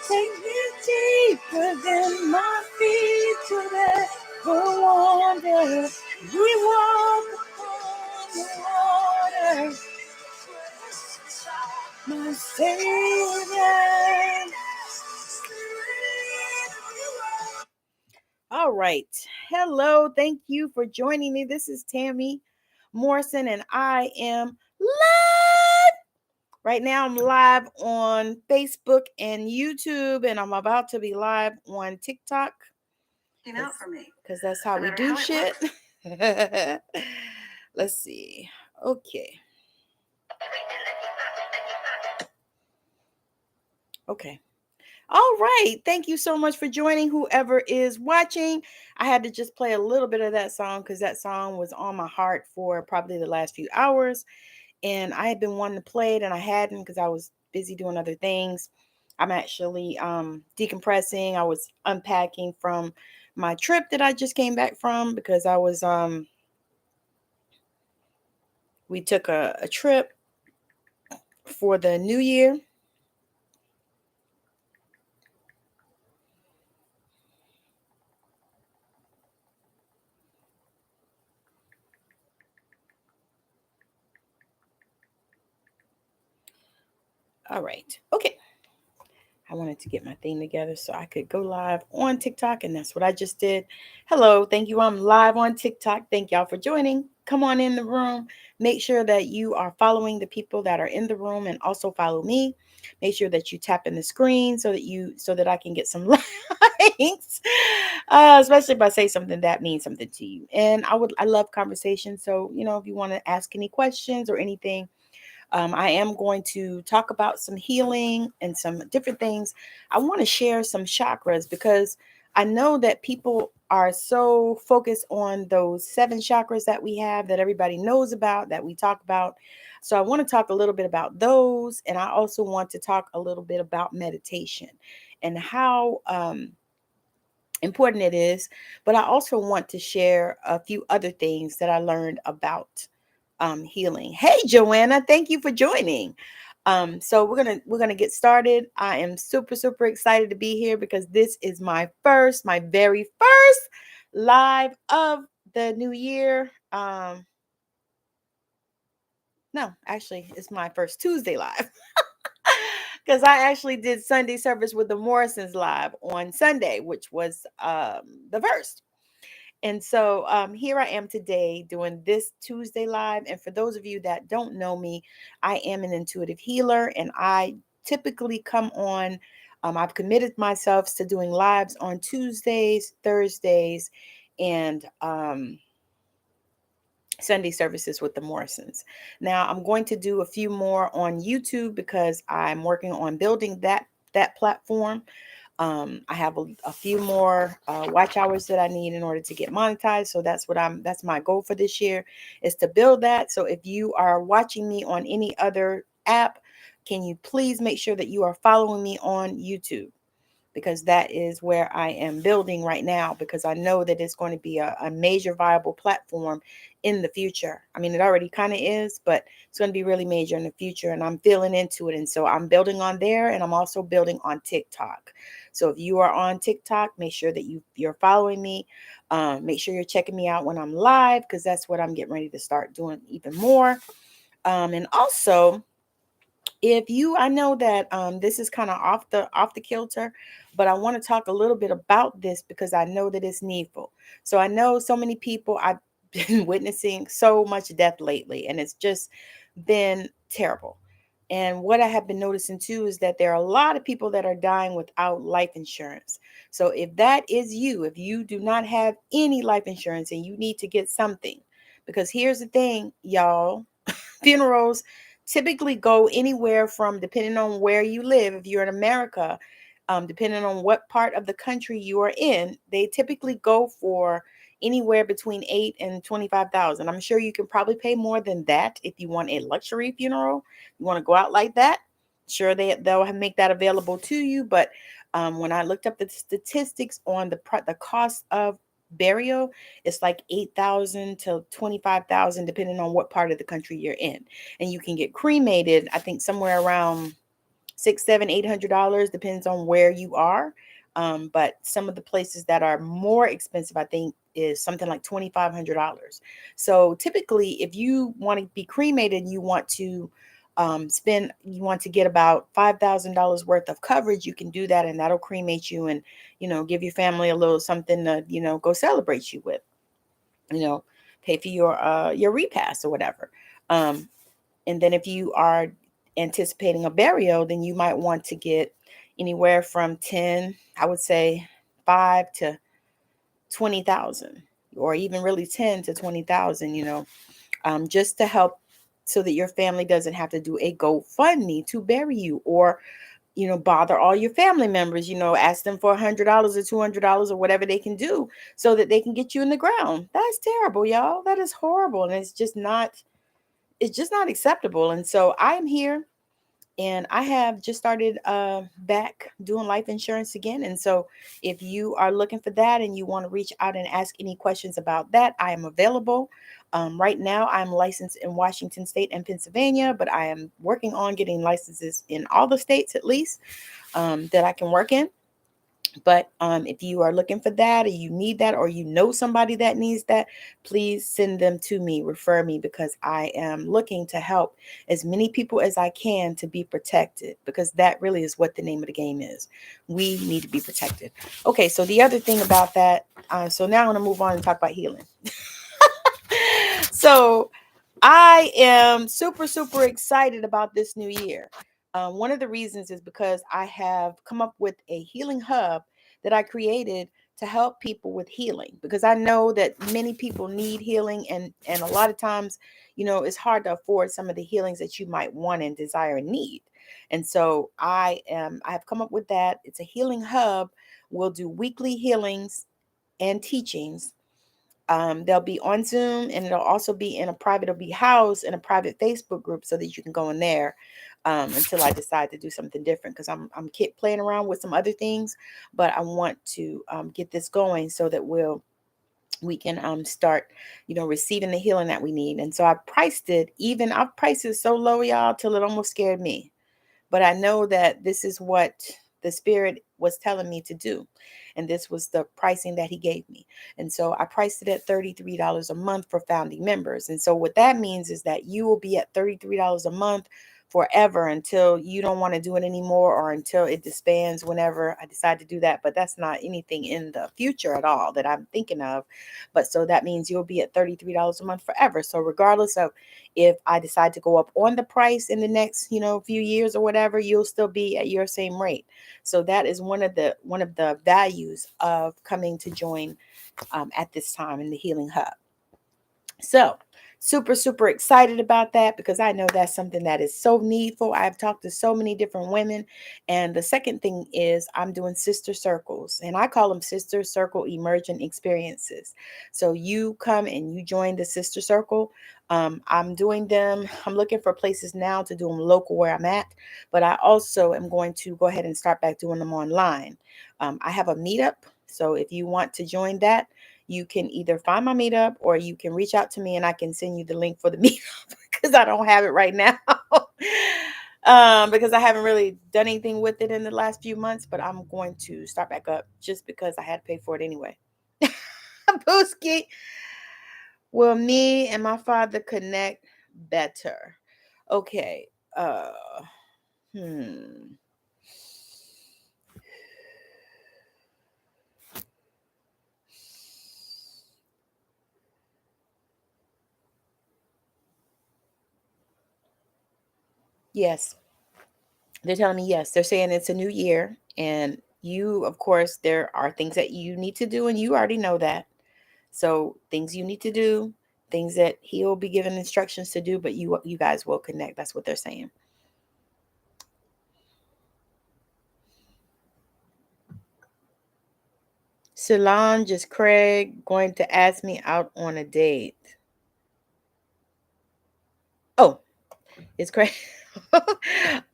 Take me deeper than my feet to the water. We walk upon the water. My Savior. All right. Hello. Thank you for joining me. This is Tammy Morrison, and I am live. Right now, I'm live on Facebook and YouTube, and I'm about to be live on TikTok. Came out for me. Because that's how we do shit. Let's see. Okay. Okay. All right. Thank you so much for joining, whoever is watching. I had to just play a little bit of that song because that song was on my heart for probably the last few hours. And I had been wanting to play it and I hadn't because I was busy doing other things. I'm actually decompressing. I was unpacking from my trip that I just came back from because I was we took a trip for the new year. All right. Okay. I wanted to get my thing together so I could go live on TikTok, and that's what I just did. Hello, thank you. I'm live on TikTok. Thank y'all for joining. Come on in the room. Make sure that you are following the people that are in the room, and also follow me. Make sure that you tap in the screen so that I can get some likes. Especially if I say something that means something to you. And I love conversation. So if you want to ask any questions or anything. I am going to talk about some healing and some different things. I want to share some chakras because I know that people are so focused on those 7 chakras that we have, that everybody knows about, that we talk about. So I want to talk a little bit about those. And I also want to talk a little bit about meditation and how important it is. But I also want to share a few other things that I learned about healing. Hey, Joanna, thank you for joining. So we're gonna get started. I am super excited to be here because this is my very first live of the new year. No, actually, it's my first Tuesday live because I actually did Sunday service with the Morrisons live on Sunday, which was the first. And so here I am today doing this Tuesday live. And for those of you that don't know me, I am an intuitive healer and I typically come on. I've committed myself to doing lives on Tuesdays, Thursdays, and Sunday services with the Morrisons. Now I'm going to do a few more on YouTube because I'm working on building that platform. I have a few more watch hours that I need in order to get monetized. So that's my goal for this year is to build that. So if you are watching me on any other app, can you please make sure that you are following me on YouTube? Because that is where I am building right now, because I know that it's going to be a major viable platform in the future. I mean, it already kind of is, but it's going to be really major in the future, and I'm feeling into it. And so I'm building on there, and I'm also building on TikTok. So if you are on TikTok, make sure that you're following me. Make sure you're checking me out when I'm live, because that's what I'm getting ready to start doing even more. And also, I know that this is kind of off the kilter, but I want to talk a little bit about this because I know that it's needful. So I know so many people, I've been witnessing so much death lately, and it's just been terrible. And what I have been noticing too is that there are a lot of people that are dying without life insurance. So if that is you, if you do not have any life insurance and you need to get something, because here's the thing, y'all, funerals typically go anywhere from, depending on where you live, if you're in America, depending on what part of the country you are in, they typically go for anywhere between 8 and 25,000. I'm sure you can probably pay more than that if you want a luxury funeral. You want to go out like that. Sure, they'll make that available to you. But when I looked up the statistics on the cost of burial, it's like 8,000 to 25,000 depending on what part of the country you're in. And you can get cremated, I think somewhere around $600, $700, $800, depends on where you are. But some of the places that are more expensive, I think, is something like $2,500. So typically, if you want to be cremated, you want to you want to get about $5,000 worth of coverage, you can do that, and that'll cremate you and, give your family a little something to, go celebrate you with, you know, pay for your repast or whatever. And then if you are anticipating a burial, then you might want to get anywhere from 10, I would say 5 to 20,000, or even really 10 to 20,000, just to help so that your family doesn't have to do a GoFundMe to bury you, or, bother all your family members, ask them for $100 or $200 or whatever they can do so that they can get you in the ground. That's terrible, y'all. That is horrible. And it's just not acceptable. And so I am here, and I have just started back doing life insurance again. And so if you are looking for that and you want to reach out and ask any questions about that, I am available. Right now, I'm licensed in Washington State and Pennsylvania, but I am working on getting licenses in all the states at least that I can work in. But if you are looking for that, or you need that, or you know somebody that needs that, please send them to me, refer me, because I am looking to help as many people as I can to be protected, because that really is what the name of the game is. We need to be protected. Okay, so the other thing about that, so now I'm going to move on and talk about healing. So I am super, super excited about this new year. One of the reasons is because I have come up with a healing hub that I created to help people with healing, because I know that many people need healing, and a lot of times, it's hard to afford some of the healings that you might want and desire and need. And so I have come up with that. It's a healing hub. We'll do weekly healings and teachings. They'll be on Zoom, and it'll also be it'll be housed in a private Facebook group so that you can go in there until I decide to do something different, because I'm playing around with some other things, but I want to get this going so that we can start, receiving the healing that we need. And so I've priced it so low, y'all, till it almost scared me. But I know that this is what the Spirit was telling me to do. And this was the pricing that He gave me. And so I priced it at $33 a month for founding members. And so what that means is that you will be at $33 a month forever until you don't want to do it anymore, or until it disbands, whenever I decide to do that. But that's not anything in the future at all that I'm thinking of. But so that means you'll be at $33 a month forever. So regardless of if I decide to go up on the price in the next, few years or whatever, you'll still be at your same rate. So that is one of the values of coming to join at this time in the Healing Hub. So super, super excited about that, because I know that's something that is so needful. I've talked to so many different women. And the second thing is I'm doing sister circles, and I call them sister circle emergent experiences. So you come and you join the sister circle. I'm doing them. I'm looking for places now to do them local where I'm at, but I also am going to go ahead and start back doing them online. I have a meetup. So if you want to join that, you can either find my meetup, or you can reach out to me and I can send you the link for the meetup, because I don't have it right now. Because I haven't really done anything with it in the last few months, but I'm going to start back up just because I had to pay for it anyway. Booski, will me and my father connect better? Okay. Hmm. Yes. They're telling me yes. They're saying it's a new year, and you, of course, there are things that you need to do, and you already know that. So things you need to do, things that He'll be giving instructions to do, but you guys will connect. That's what they're saying. Solange, is Craig going to ask me out on a date? Oh, it's Craig.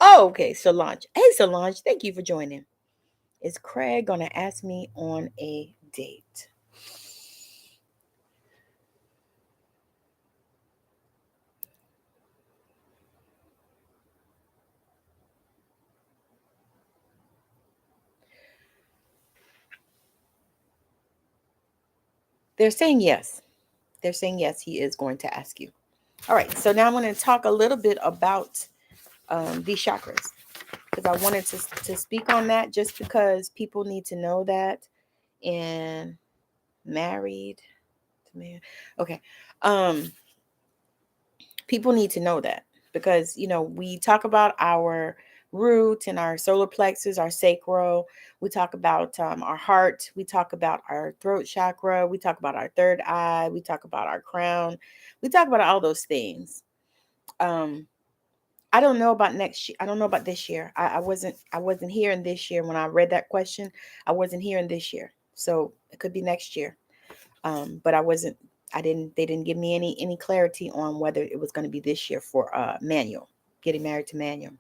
Oh, okay, Solange. Hey, Solange, thank you for joining. Is Craig going to ask me on a date? They're saying yes. They're saying yes, he is going to ask you. All right. So now I'm going to talk a little bit about these chakras, because I wanted to speak on that just because people need to know that. And married to man. Okay. Um, People need to know that, because we talk about our root and our solar plexus, our sacral. We talk about our heart. We talk about our throat chakra. We talk about our third eye. We talk about our crown. We talk about all those things. um I don't know about next year. I don't know about this year. I wasn't here in this year when I read that question. I wasn't here in this year, so it could be next year. But they didn't give me any clarity on whether it was going to be this year for Manuel, getting married to Manuel.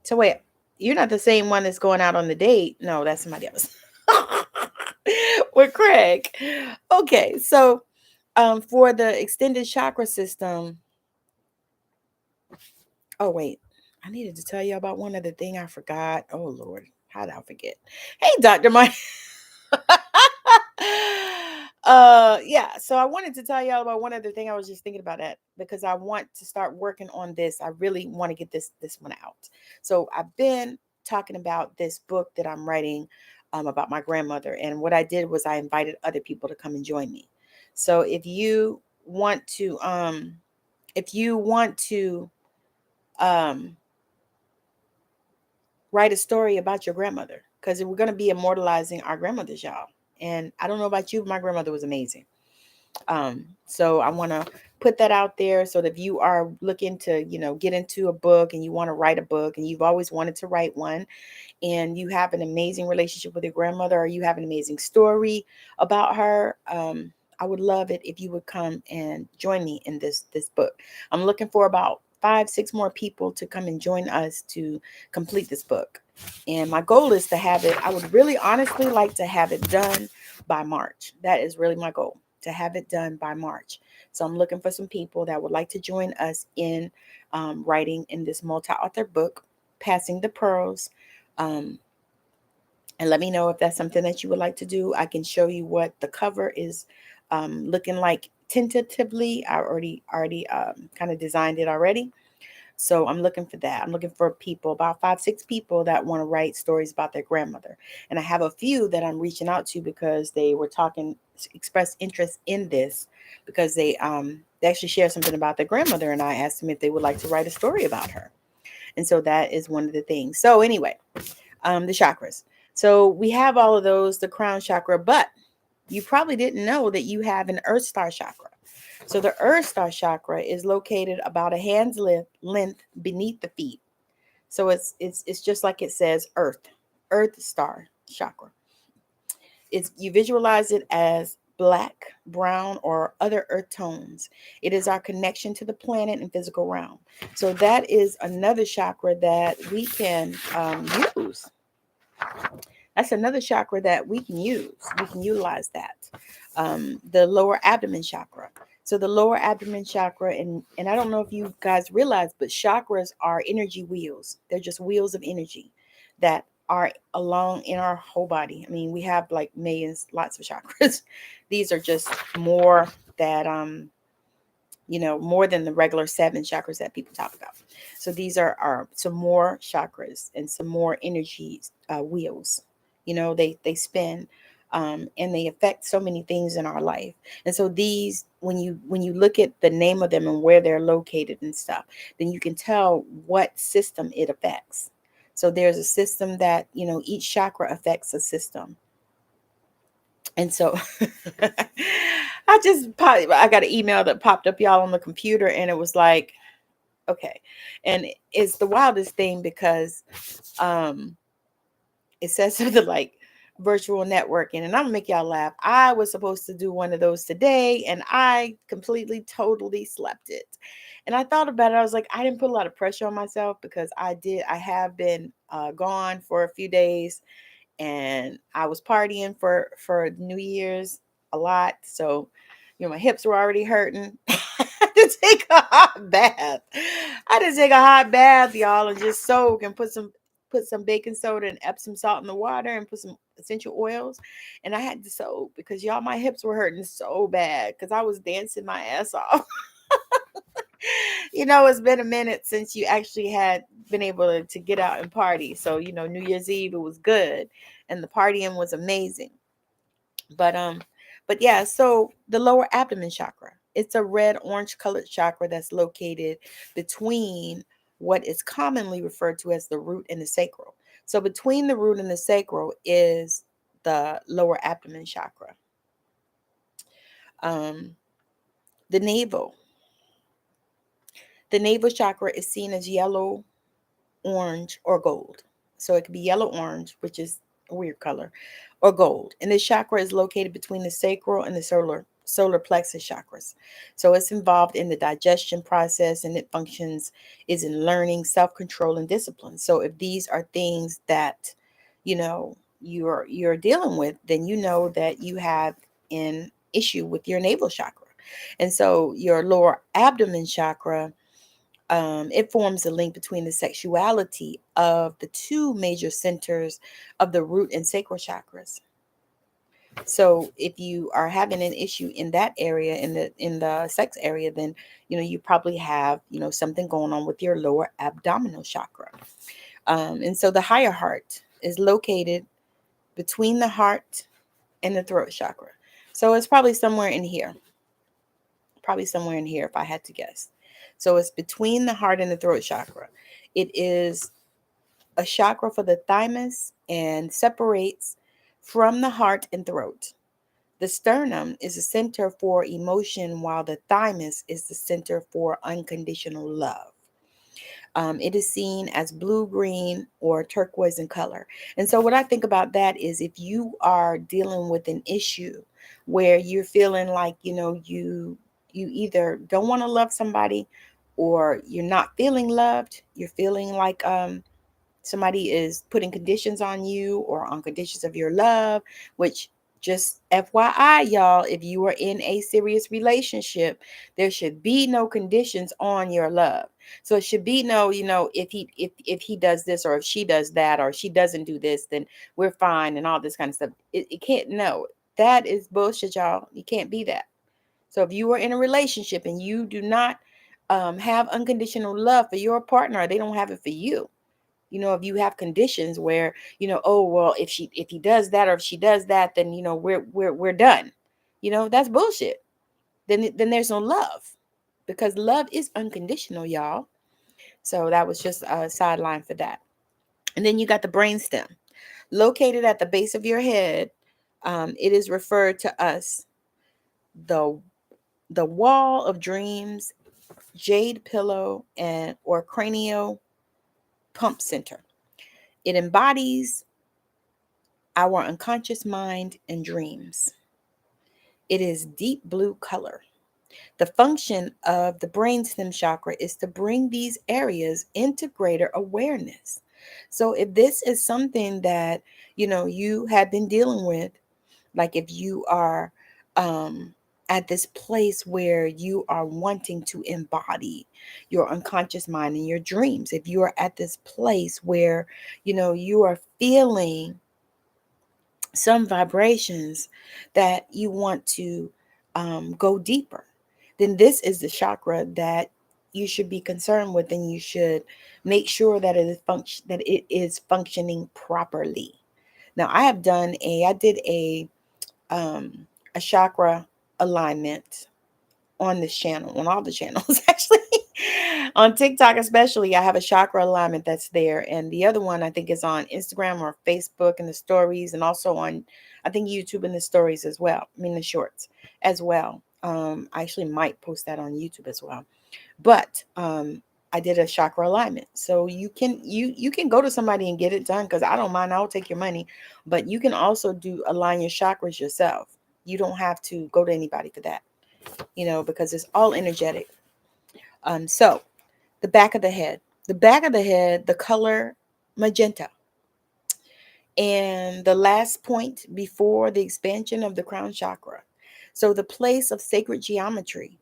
So wait, you're not the same one that's going out on the date. No, that's somebody else. With Craig. Okay, so for the extended chakra system. Oh wait, I needed to tell you about one other thing I forgot. Oh Lord, how did I forget? Hey, Dr. Mike. Yeah, so I wanted to tell y'all about one other thing. I was just thinking about that because I want to start working on this. I really want to get this one out. So I've been talking about this book that I'm writing about my grandmother, and what I did was I invited other people to come and join me. So if you want to um write a story about your grandmother, because we're going to be immortalizing our grandmothers, y'all. And I don't know about you, but my grandmother was amazing. So I want to put that out there, so that if you are looking to, get into a book and you want to write a book and you've always wanted to write one, and you have an amazing relationship with your grandmother, or you have an amazing story about her, I would love it if you would come and join me in this book. I'm looking for about 5-6 more people to come and join us to complete this book. And my goal is to have it, I would really honestly like to have it done by March. That is really my goal, to have it done by March. So I'm looking for some people that would like to join us in writing in this multi-author book, Passing the Pearls. Um, and let me know if that's something that you would like to do. I can show you what the cover is looking like tentatively. I already kind of designed it already. So I'm looking for that. I'm looking for people, about 5-6 people that want to write stories about their grandmother. And I have a few that I'm reaching out to because they were expressed interest in this, because they actually shared something about their grandmother, and I asked them if they would like to write a story about her. And so that is one of the things. So anyway, the chakras. So we have all of those, the crown chakra, but you probably didn't know that you have an earth star chakra. So the earth star chakra is located about a hand's length beneath the feet. So it's just like it says earth star chakra. You visualize it as black, brown, or other earth tones. It is our connection to the planet and physical realm. So that is another chakra that we can use. That's another chakra that we can use. We can utilize that. The lower abdomen chakra. So the lower abdomen chakra, and I don't know if you guys realize, but chakras are energy wheels. They're just wheels of energy that are along in our whole body. I mean, we have like millions, lots of chakras. These are just more that more than the regular 7 chakras that people talk about. So these are some more chakras and some more energy wheels. They spin, and they affect so many things in our life. And so these, when you look at the name of them and where they're located and stuff, then you can tell what system it affects. So there's a system that, each chakra affects a system. And so I got an email that popped up, y'all, on the computer, and it was like, okay. And it's the wildest thing because it says something like virtual networking, and I'm gonna make y'all laugh. I was supposed to do one of those today, and I completely, totally slept it. And I thought about it. I was like, I didn't put a lot of pressure on myself because I have been gone for a few days, and I was partying for New Year's a lot. So, my hips were already hurting. I had to take a hot bath. Y'all, and just soak and put some baking soda and Epsom salt in the water and put some essential oils, and I had to soak because y'all, my hips were hurting so bad because I was dancing my ass off. It's been a minute since you actually had been able to get out and party. So, New Year's Eve, it was good and the partying was amazing. But yeah, so the lower abdomen chakra, it's a red orange colored chakra that's located between what is commonly referred to as the root and the sacral. So between the root and the sacral is the lower abdomen chakra. Um, the navel. The navel chakra is seen as yellow, orange, or gold. So it could be yellow orange, which is a weird color, or gold. And this chakra is located between the sacral and the solar plexus chakras. So it's involved in the digestion process, and it functions is in learning, self-control, and discipline. So if these are things that you're dealing with, then you know that you have an issue with your navel chakra. And so your lower abdomen chakra, it forms a link between the sexuality of the two major centers of the root and sacral chakras. So if you are having an issue in that area, in the sex area, then you probably have something going on with your lower abdominal chakra. And so the higher heart is located between the heart and the throat chakra. So it's probably somewhere in here. Probably somewhere in here if I had to guess. So it's between the heart and the throat chakra. It is a chakra for the thymus and separates from the heart and throat. The sternum is a center for emotion, while the thymus is the center for unconditional love. It is seen as blue, green, or turquoise in color. And so, what I think about that is if you are dealing with an issue where you're feeling like, you either don't want to love somebody or you're not feeling loved, you're feeling like somebody is putting conditions on you or on conditions of your love, which, just FYI, y'all, if you are in a serious relationship, there should be no conditions on your love. So it should be no, if he does this or if she does that or she doesn't do this, then we're fine and all this kind of stuff. It can't, no, that is bullshit, y'all. You can't be that. So if you are in a relationship and you do not have unconditional love for your partner, they don't have it for you. If you have conditions where, oh, well, if he does that or if she does that, then, we're done. That's bullshit. Then there's no love, because love is unconditional, y'all. So that was just a sideline for that. And then you got the brainstem located at the base of your head. It is referred to us the wall of dreams, jade pillow, and or cranial pump center. It embodies our unconscious mind and dreams. It is deep blue color. The function of the brainstem chakra is to bring these areas into greater awareness. So if this is something that, you have been dealing with, like if you are at this place where you are wanting to embody your unconscious mind and your dreams, if you are at this place where, you are feeling some vibrations that you want to go deeper, then this is the chakra that you should be concerned with, and you should make sure that it is functioning properly. Now, I did a chakra alignment on this channel, on all the channels actually. On TikTok especially, I have a chakra alignment that's there, and the other one I think is on Instagram or Facebook in the stories, and also on, I think, YouTube in the stories as well. I mean the shorts as well. I actually might post that on YouTube as well. But I did a chakra alignment, so you can go to somebody and get it done, because I don't mind. I'll take your money, but you can also align your chakras yourself. You don't have to go to anybody for that, because it's all energetic. So the back of the head, the color magenta. And the last point before the expansion of the crown chakra. So the place of sacred geometry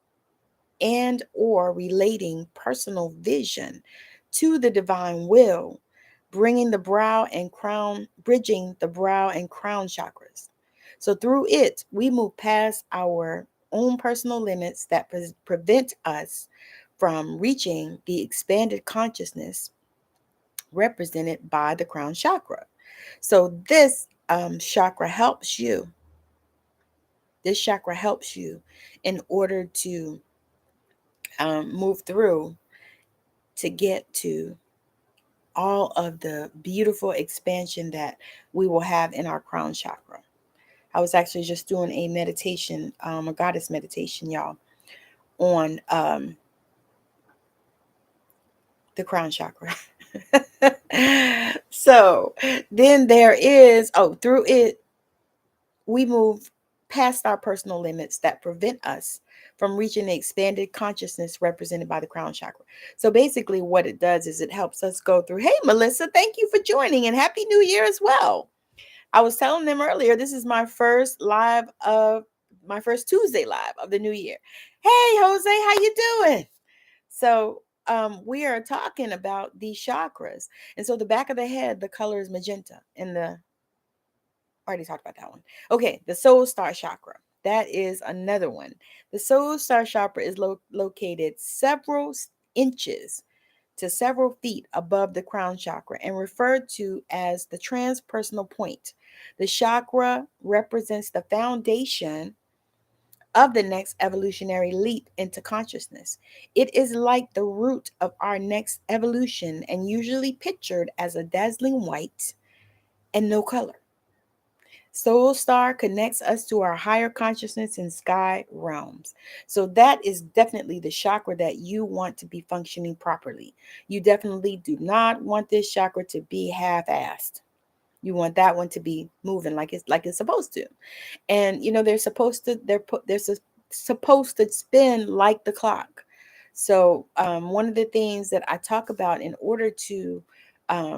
and or relating personal vision to the divine will, bringing the brow and crown, bridging the brow and crown chakras. So through it, we move past our own personal limits that prevent us from reaching the expanded consciousness represented by the crown chakra. So this chakra helps you. This chakra helps you in order to move through to get to all of the beautiful expansion that we will have in our crown chakra. I was actually just doing a meditation, a goddess meditation, y'all, on the crown chakra. So then there is, through it, we move past our personal limits that prevent us from reaching the expanded consciousness represented by the crown chakra. So basically what it does is it helps us go through. Hey, Melissa, thank you for joining and Happy New Year as well. I was telling them earlier, this is my first Tuesday live of the new year. Hey, Jose, how you doing? So we are talking about these chakras. And so the back of the head, the color is magenta. And already talked about that one. Okay, the soul star chakra. That is another one. The soul star chakra is located several inches to several feet above the crown chakra and referred to as the transpersonal point. The chakra represents the foundation of the next evolutionary leap into consciousness. It is like the root of our next evolution and usually pictured as a dazzling white and no color. Soul Star connects us to our higher consciousness and sky realms. So that is definitely the chakra that you want to be functioning properly. You definitely do not want this chakra to be half-assed. You want that one to be moving like it's supposed to. And they're supposed to spin like the clock. So one of the things that I talk about in order to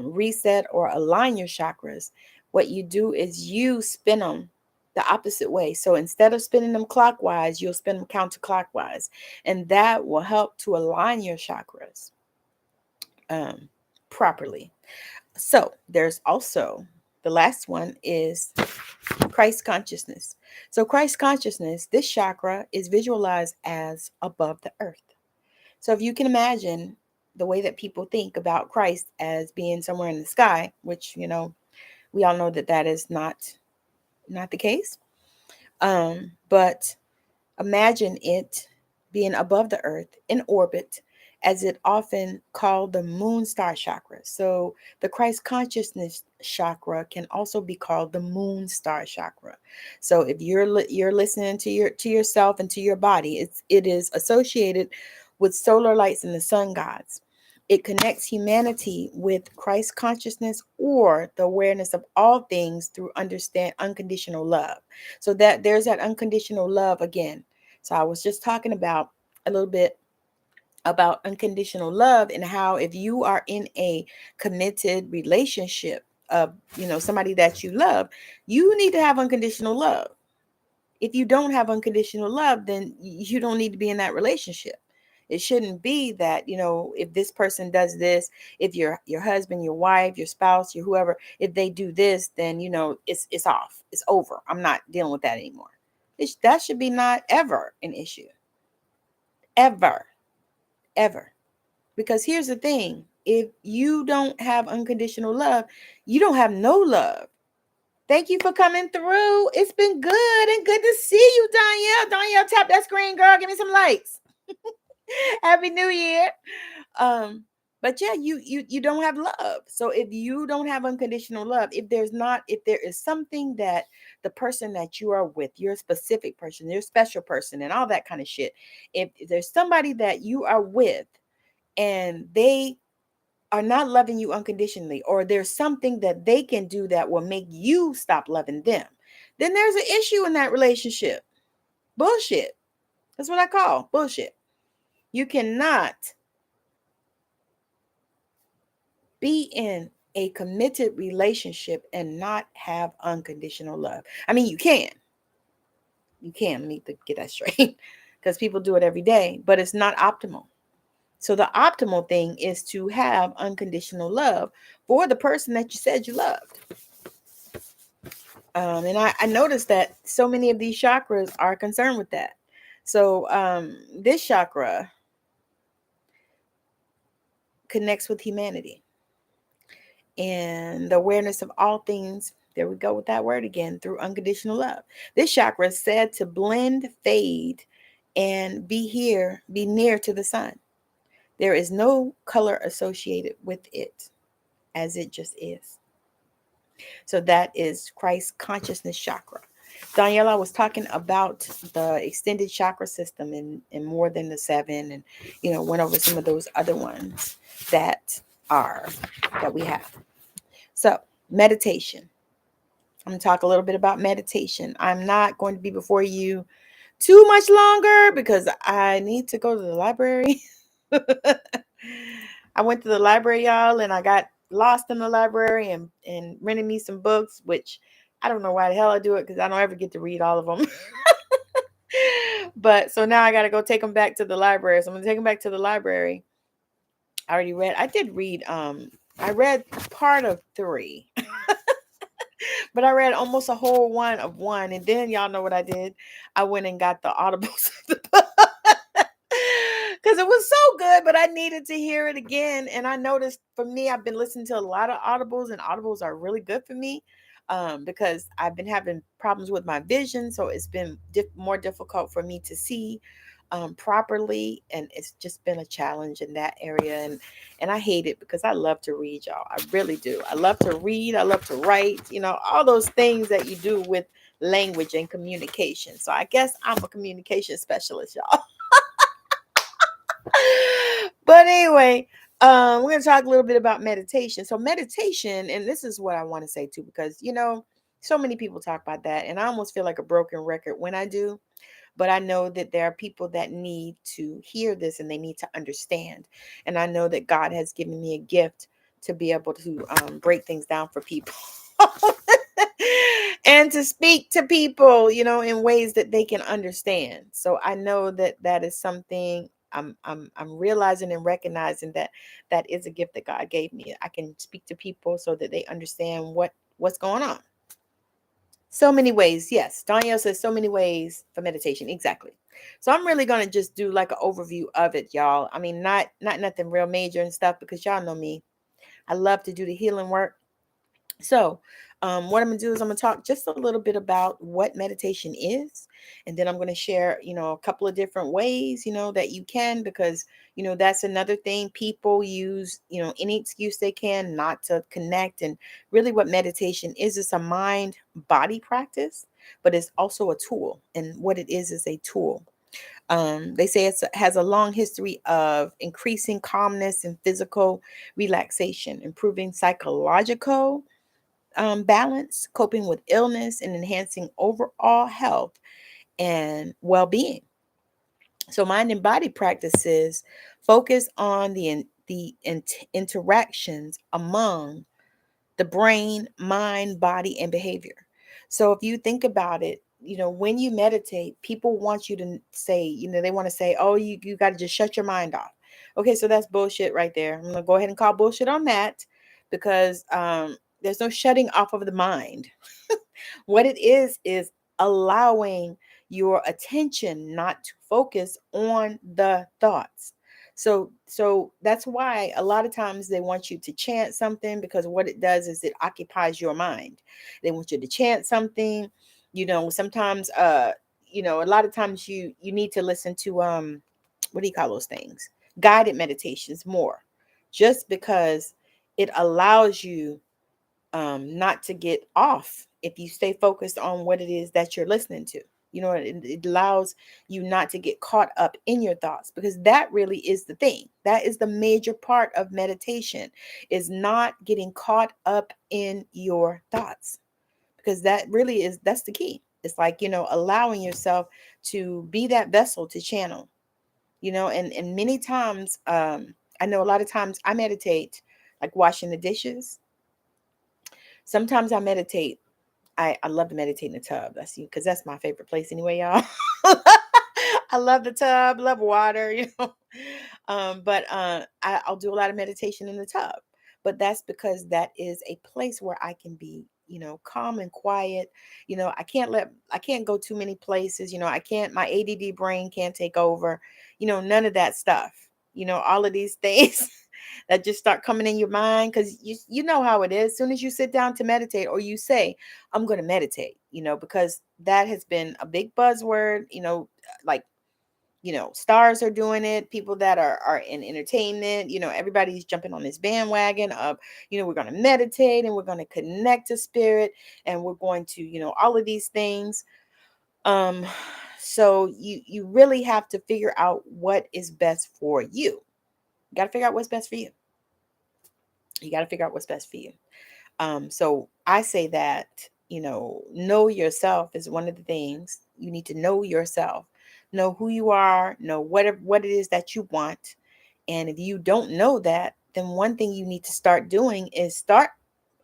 reset or align your chakras, what you do is you spin them the opposite way. So instead of spinning them clockwise, you'll spin them counterclockwise, and that will help to align your chakras properly. So there's also the last one is Christ consciousness. So Christ consciousness, this chakra is visualized as above the earth. So if you can imagine the way that people think about Christ as being somewhere in the sky, which, we all know that that is not the case. But imagine it being above the earth in orbit, as it often called the moon star chakra. So the Christ consciousness chakra can also be called the moon star chakra. So if you're listening to yourself and to your body, it is associated with solar lights and the sun gods. It connects humanity with Christ consciousness or the awareness of all things through unconditional love. So that there's that unconditional love again. So I was just talking about a little bit about unconditional love and how if you are in a committed relationship of, somebody that you love, you need to have unconditional love. If you don't have unconditional love, then you don't need to be in that relationship. It shouldn't be that, if this person does this, if your husband, your wife, your spouse, your whoever, if they do this, then, it's off. It's over. I'm not dealing with that anymore. That should be not ever an issue. Ever. Ever. Because here's the thing. If you don't have unconditional love, you don't have no love. Thank you for coming through. It's been good and good to see you, Danielle. Danielle, tap that screen, girl. Give me some likes. Happy New Year. But yeah, you don't have love. So if you don't have unconditional love, if there is something that the person that you are with, your specific person, your special person, and all that kind of shit, if there's somebody that you are with and they are not loving you unconditionally, or there's something that they can do that will make you stop loving them, then there's an issue in that relationship. Bullshit. That's what I call bullshit. You cannot be in a committed relationship and not have unconditional love. I mean, you can. Let me get that straight, because people do it every day, but it's not optimal. So the optimal thing is to have unconditional love for the person that you said you loved. And I noticed that so many of these chakras are concerned with that. So this chakra connects with humanity and the awareness of all things. There we go with that word again, through unconditional love. This chakra is said to blend, fade, and be near to the sun. There is no color associated with it, as it just is. So that is Christ consciousness chakra. Daniela was talking about the extended chakra system and more than the 7, and went over some of those other ones that we have. So meditation. I'm going to talk a little bit about meditation. I'm not going to be before you too much longer because I need to go to the library. I went to the library, y'all, and I got lost in the library and rented me some books, which I don't know why the hell I do it because I don't ever get to read all of them. But so now I got to go take them back to the library. So I'm going to take them back to the library. I read part of 3. But I read almost a whole one of 1. And then y'all know what I did. I went and got the audibles because it was so good, but I needed to hear it again. And I noticed for me, I've been listening to a lot of audibles, and audibles are really good for me because I've been having problems with my vision. So it's been more difficult for me to see properly, and it's just been a challenge in that area, and I hate it because I love to read, y'all. I really do. I love to read. I love to write, all those things that you do with language and communication. So I guess I'm a communication specialist, y'all. But anyway, we're going to talk a little bit about meditation. So meditation, and this is what I want to say too, because so many people talk about that, and I almost feel like a broken record when I do. But I know that there are people that need to hear this and they need to understand. And I know that God has given me a gift to be able to break things down for people and to speak to people, in ways that they can understand. So I know that that is something I'm realizing and recognizing that is a gift that God gave me. I can speak to people so that they understand what's going on. So many ways. Yes. Danielle says so many ways for meditation. Exactly. So I'm really going to just do like an overview of it, y'all. I mean, not nothing real major and stuff, because y'all know me. I love to do the healing work. So what I'm going to do is I'm going to talk just a little bit about what meditation is. And then I'm going to share, a couple of different ways, that you can, because, that's another thing. People use, any excuse they can not to connect. And really what meditation is a mind body practice, but it's also a tool. And what it is a tool. They say it has a long history of increasing calmness and physical relaxation, improving psychological balance, coping with illness, and enhancing overall health and well-being. So mind and body practices focus on the interactions among the brain, mind, body, and behavior. So if you think about it, when you meditate, people want you to say, they want to say, oh, you got to just shut your mind off. Okay, so that's bullshit right there. I'm going to go ahead and call bullshit on that, because there's no shutting off of the mind. What it is allowing your attention not to focus on the thoughts. So that's why a lot of times they want you to chant something, because what it does is it occupies your mind. They want you to chant something, sometimes a lot of times you need to listen to what do you call those things? Guided meditations more, just because it allows you not to get off if you stay focused on what it is that you're listening to. It allows you not to get caught up in your thoughts, because that really is the thing. That is the major part of meditation, is not getting caught up in your thoughts, because that's the key. It's like, allowing yourself to be that vessel to channel, and many times, I know a lot of times I meditate, like washing the dishes. Sometimes I meditate. I love to meditate in the tub. Because that's my favorite place anyway, y'all. I love the tub, love water, I'll do a lot of meditation in the tub. But that's because that is a place where I can be, calm and quiet. I can't go too many places. I can't, my ADD brain can't take over, none of that stuff. All of these things that just start coming in your mind, because you know how it is. As soon as you sit down to meditate, or you say, I'm going to meditate, because that has been a big buzzword, like, stars are doing it, people that are in entertainment, everybody's jumping on this bandwagon of, we're going to meditate, and we're going to connect to spirit, and we're going to, all of these things. um so you really have to figure out what is best for you. You got to figure out what's best for you. You got to figure out what's best for you. So I say that, know yourself is one of the things. You need to know yourself, know who you are, know what it is that you want. And if you don't know that, then one thing you need to start doing is start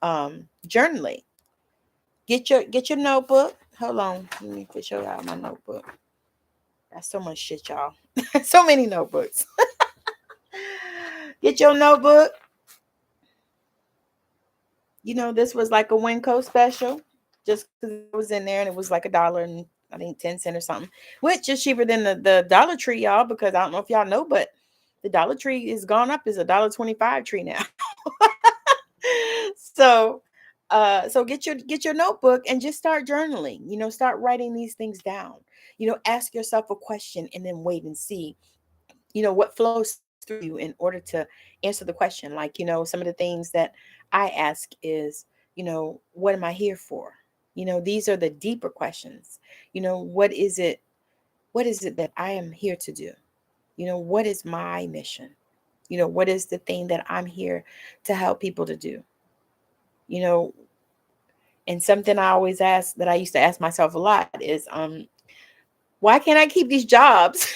journaling. Get your notebook. Hold on, let me show y'all my notebook. That's so much shit, y'all. So many notebooks. Get your notebook. This was like a Winco special, just because I was in there, and it was like $1 and I think 10 cents or something, which is cheaper than the Dollar Tree, y'all. Because I don't know if y'all know, but the Dollar Tree is gone up. Is $1.25 tree now. so, so get your notebook and just start journaling. Start writing these things down. Ask yourself a question and then wait and see what flows through you in order to answer the question. Like, some of the things that I ask is, what am I here for? These are the deeper questions. What is it that I am here to do? What is my mission? What is the thing that I'm here to help people to do? you know and something I always ask, that I used to ask myself a lot, is why can't I keep these jobs?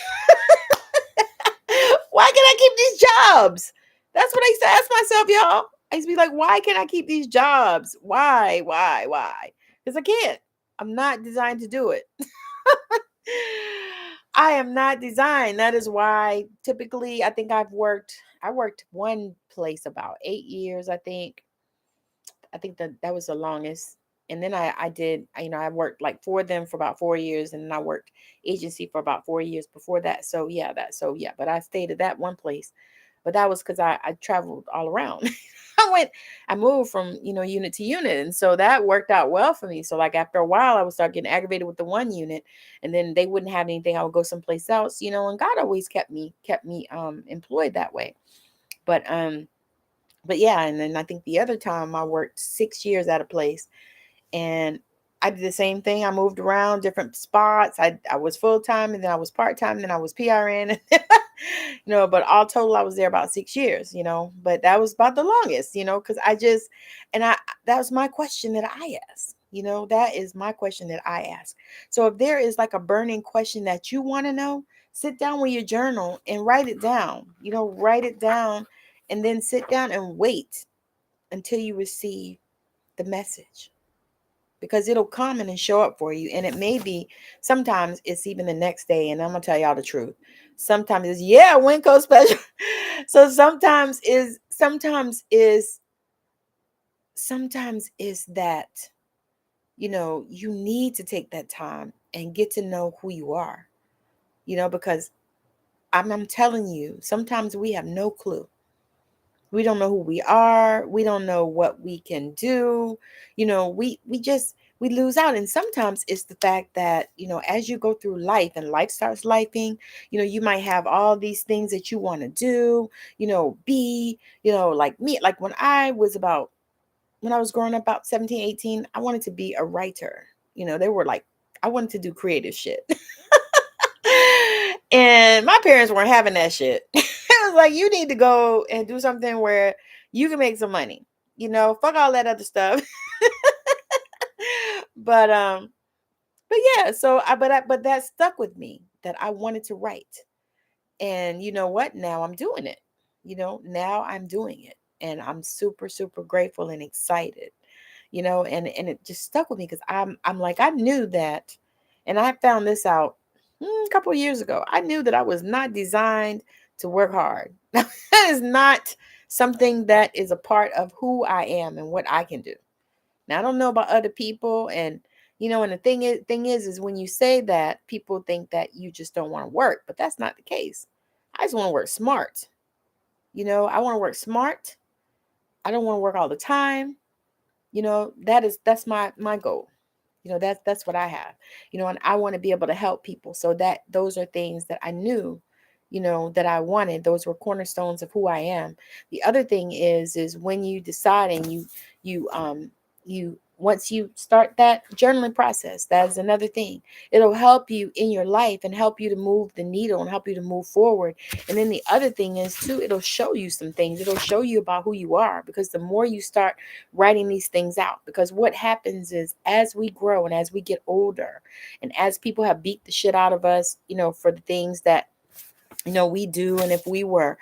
Why can I keep these jobs? That's what I used to ask myself, y'all. I used to be like, why can't I keep these jobs? Why? Because I can't. I'm not designed to do it. I am not designed. That is why typically I worked one place about 8 years, I think. I think that was the longest. And then I did, I worked like for them for about 4 years, and then I worked agency for about 4 years before that. So yeah, but I stayed at that one place. But that was because I traveled all around. I moved from, unit to unit. And so that worked out well for me. So like after a while, I would start getting aggravated with the one unit, and then they wouldn't have anything. I would go someplace else, and God always kept me employed that way. But yeah, and then I think the other time I worked 6 years at a place, and I did the same thing. I moved around different spots. I was full time, and then I was part time, then I was PRN. But all total I was there about 6 years. But that was about the longest, because I that was my question that I asked. That is my question that I ask. So if there is like a burning question that you want to know, sit down with your journal and write it down. Write it down, and then sit down and wait until you receive the message, because it'll come in and show up for you. And it may be, sometimes it's even the next day. And I'm gonna tell y'all the truth. Sometimes it's, yeah, Winco special. So sometimes is that, you need to take that time and get to know who you are, because I'm telling you, sometimes we have no clue. We don't know who we are. We don't know what we can do. We lose out. And sometimes it's the fact that, as you go through life and life starts lifing, you might have all these things that you want to do, be, like me, like when I was growing up about 17, 18, I wanted to be a writer. They were like, I wanted to do creative shit. And my parents weren't having that shit. It was like, you need to go and do something where you can make some money. Fuck all that other stuff. but but yeah, but that stuck with me, that I wanted to write. And you know what? Now I'm doing it. Now I'm doing it. And I'm super, super grateful and excited. And it just stuck with me, because I'm like, I knew that, and I found this out a couple of years ago. I knew that I was not designed to work hard. That is not something that is a part of who I am and what I can do. Now I don't know about other people, and and the thing is when you say that, people think that you just don't want to work, but that's not the case. I just want to work smart. I want to work smart. I don't want to work all the time. That's my goal. That's what I have. And I want to be able to help people. So that those are things that I knew, that I wanted. Those were cornerstones of who I am. The other thing is when you decide and you once you start that journaling process, that is another thing. It'll help you in your life and help you to move the needle and help you to move forward. And then the other thing is too, it'll show you some things. It'll show you about who you are, because the more you start writing these things out, because what happens is as we grow and as we get older and as people have beat the shit out of us, for the things that we do, and if we were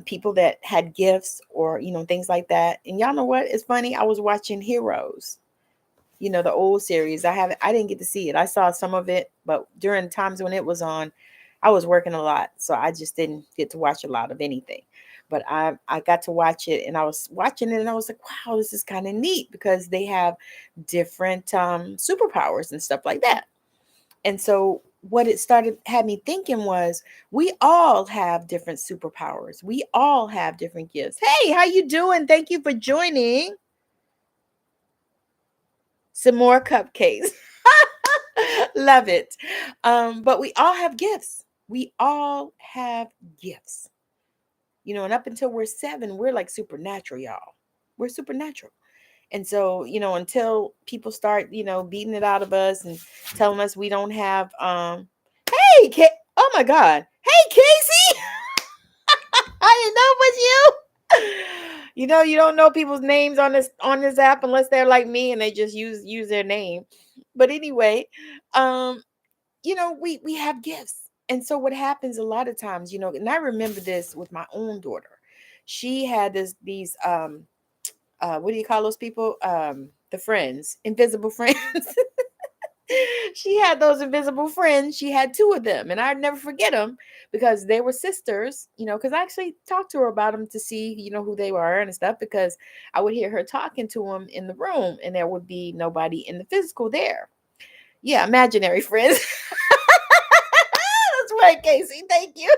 people that had gifts or things like that. And y'all know what? It's funny. I was watching Heroes, the old series. I didn't get to see it. I saw some of it, but during times when it was on, I was working a lot, so I just didn't get to watch a lot of anything. But I got to watch it, and I was watching it, and I was like, wow, this is kind of neat, because they have different superpowers and stuff like that. And so what it had me thinking was, we all have different superpowers. We all have different gifts. Hey, how you doing? Thank you for joining. Some more cupcakes. Love it. But we all have gifts. We all have gifts. And up until we're 7, we're like supernatural, y'all. We're supernatural. And so, until people start, beating it out of us and telling us we don't have, hey, oh my God. Hey, Casey. I didn't know it was you. You don't know people's names on this app unless they're like me and they just use their name. But anyway, we have gifts. And so what happens a lot of times, and I remember this with my own daughter. She had these what do you call those people? The friends, invisible friends. She had those invisible friends. She had 2 of them, and I'd never forget them, because they were sisters, because I actually talked to her about them to see, who they were and stuff, because I would hear her talking to them in the room and there would be nobody in the physical there. Yeah, imaginary friends. That's right, Casey. Thank you.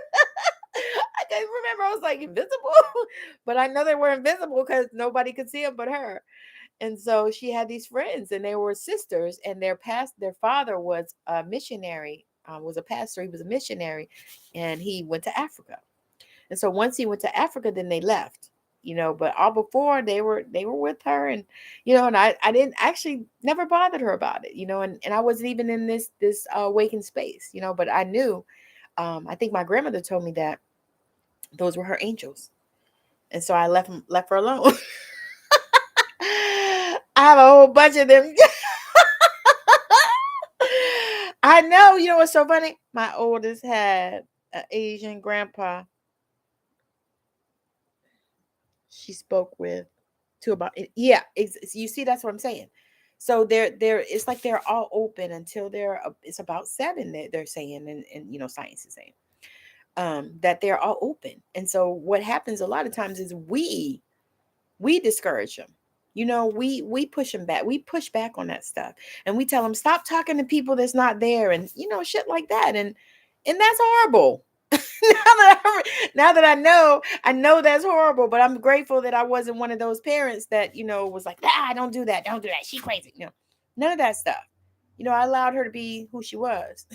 I can't remember. I was like, invisible, but I know they were invisible because nobody could see them but her. And so she had these friends, and they were sisters, and their father was a missionary, was a pastor. He was a missionary, and he went to Africa. And so once he went to Africa, then they left, but all before they were with her, and, and I didn't actually never bothered her about it, and I wasn't even in this awakened space, but I knew, I think my grandmother told me that those were her angels. And so I left her alone. I have a whole bunch of them. I know. You know what's so funny? My oldest had an Asian grandpa. She spoke with to about it. Yeah, you see, that's what I'm saying. So they're it's like they're all open until it's about 7. They're saying, and science is saying that they're all open. And so what happens a lot of times is we discourage them. We push them back. We push back on that stuff, and we tell them, stop talking to people that's not there, and shit like that. And that's horrible. now that I know that's horrible, but I'm grateful that I wasn't one of those parents that was like, don't do that, she crazy. None of that stuff. I allowed her to be who she was,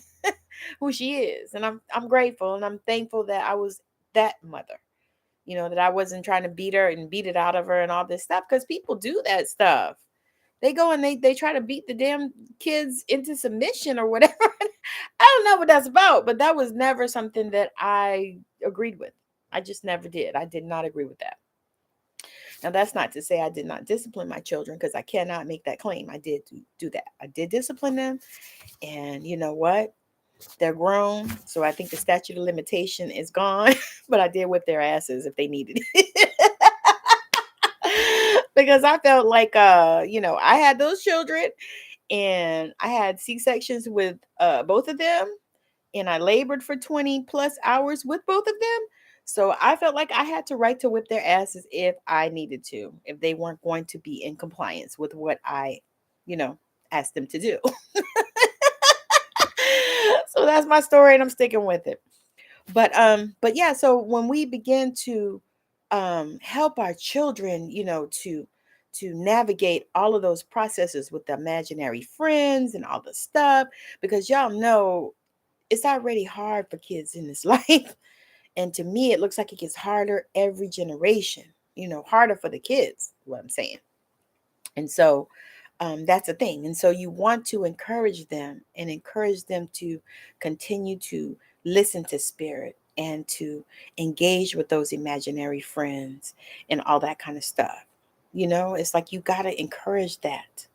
who she is, and I'm grateful and I'm thankful that I was that mother. That I wasn't trying to beat her and beat it out of her and all this stuff, because people do that stuff. They go and they try to beat the damn kids into submission or whatever. I don't know what that's about, but that was never something that I agreed with. I just never did. I did not agree with that. Now, that's not to say I did not discipline my children, because I cannot make that claim. I did do that. I did discipline them. And you know what? They're grown, so I think the statute of limitation is gone, but I did whip their asses if they needed it. Because I felt like, I had those children, and I had C-sections with both of them, and I labored for 20 plus hours with both of them. So I felt like I had to right to whip their asses if I needed to, if they weren't going to be in compliance with what I, you know, asked them to do. So that's my story and I'm sticking with it. But yeah, so when we begin to help our children, to navigate all of those processes with the imaginary friends and all the stuff, because y'all know it's already hard for kids in this life. And to me, it looks like it gets harder every generation, harder for the kids, what I'm saying. And so that's a thing. And so you want to encourage them and encourage them to continue to listen to spirit and to engage with those imaginary friends and all that kind of stuff. It's like you got to encourage that,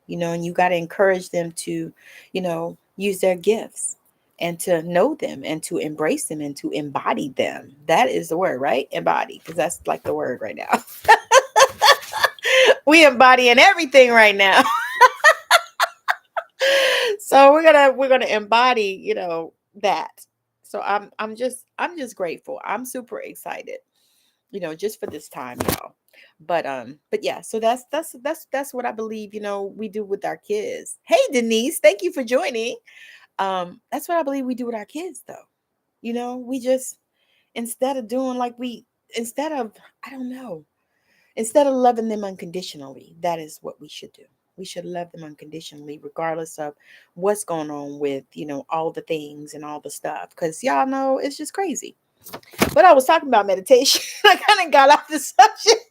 and you got to encourage them to, use their gifts and to know them and to embrace them and to embody them. That is the word, right? Embody, because that's like the word right now. We embodying everything right now. So we're gonna embody, that. So I'm just grateful. I'm super excited, just for this time, y'all. But yeah, so that's what I believe, we do with our kids. Hey Denise, thank you for joining. That's what I believe we do with our kids though. We just, instead of doing like instead of, I don't know, instead of loving them unconditionally, that is what we should do. We should love them unconditionally, regardless of what's going on with, all the things and all the stuff. Because y'all know it's just crazy. But I was talking about meditation. I kind of got off the subject.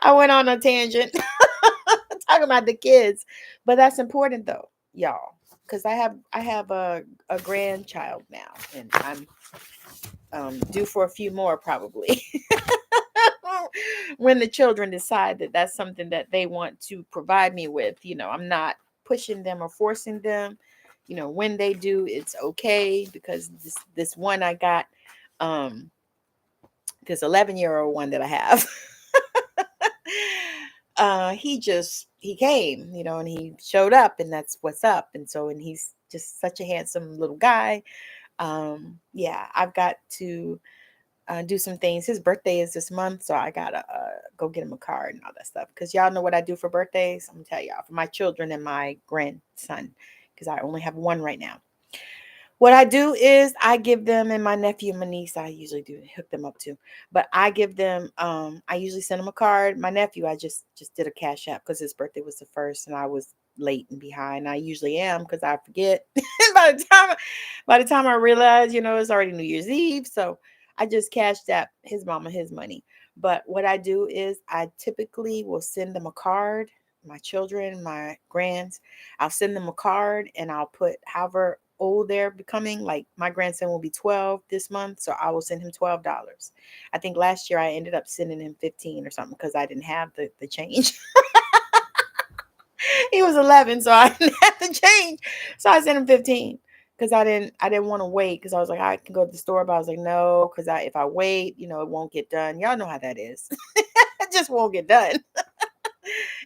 I went on a tangent talking about the kids. But that's important though, y'all. Because I have a grandchild now, and I'm due for a few more probably. When the children decide that that's something that they want to provide me with, I'm not pushing them or forcing them. When they do, it's okay, because this one I got, this 11-year-old one that I have, he came, and he showed up, and that's what's up. And he's just such a handsome little guy. Yeah, I've got to do some things. His birthday is this month, so I gotta go get him a card and all that stuff. Because y'all know what I do for birthdays. I'm gonna tell y'all, for my children and my grandson, because I only have one right now. What I do is I give them, and my nephew and my niece, I usually do hook them up too. But I give them, I usually send them a card. My nephew, I just did a Cash App because his birthday was the first, and I was late and behind. I usually am because I forget. by the time I realize, it's already New Year's Eve. So I just cashed out his mama his money. But what I do is I typically will send them a card. My children, my grands, I'll send them a card and I'll put however old they're becoming. Like my grandson will be 12 this month, so I will send him $12. I think last year I ended up sending him 15 or something because I didn't have the change. He was 11, so I didn't have the change. So I sent him 15 because I didn't want to wait, because I was like, I can go to the store, but I was like, no, because if I wait, it won't get done. Y'all know how that is. It just won't get done.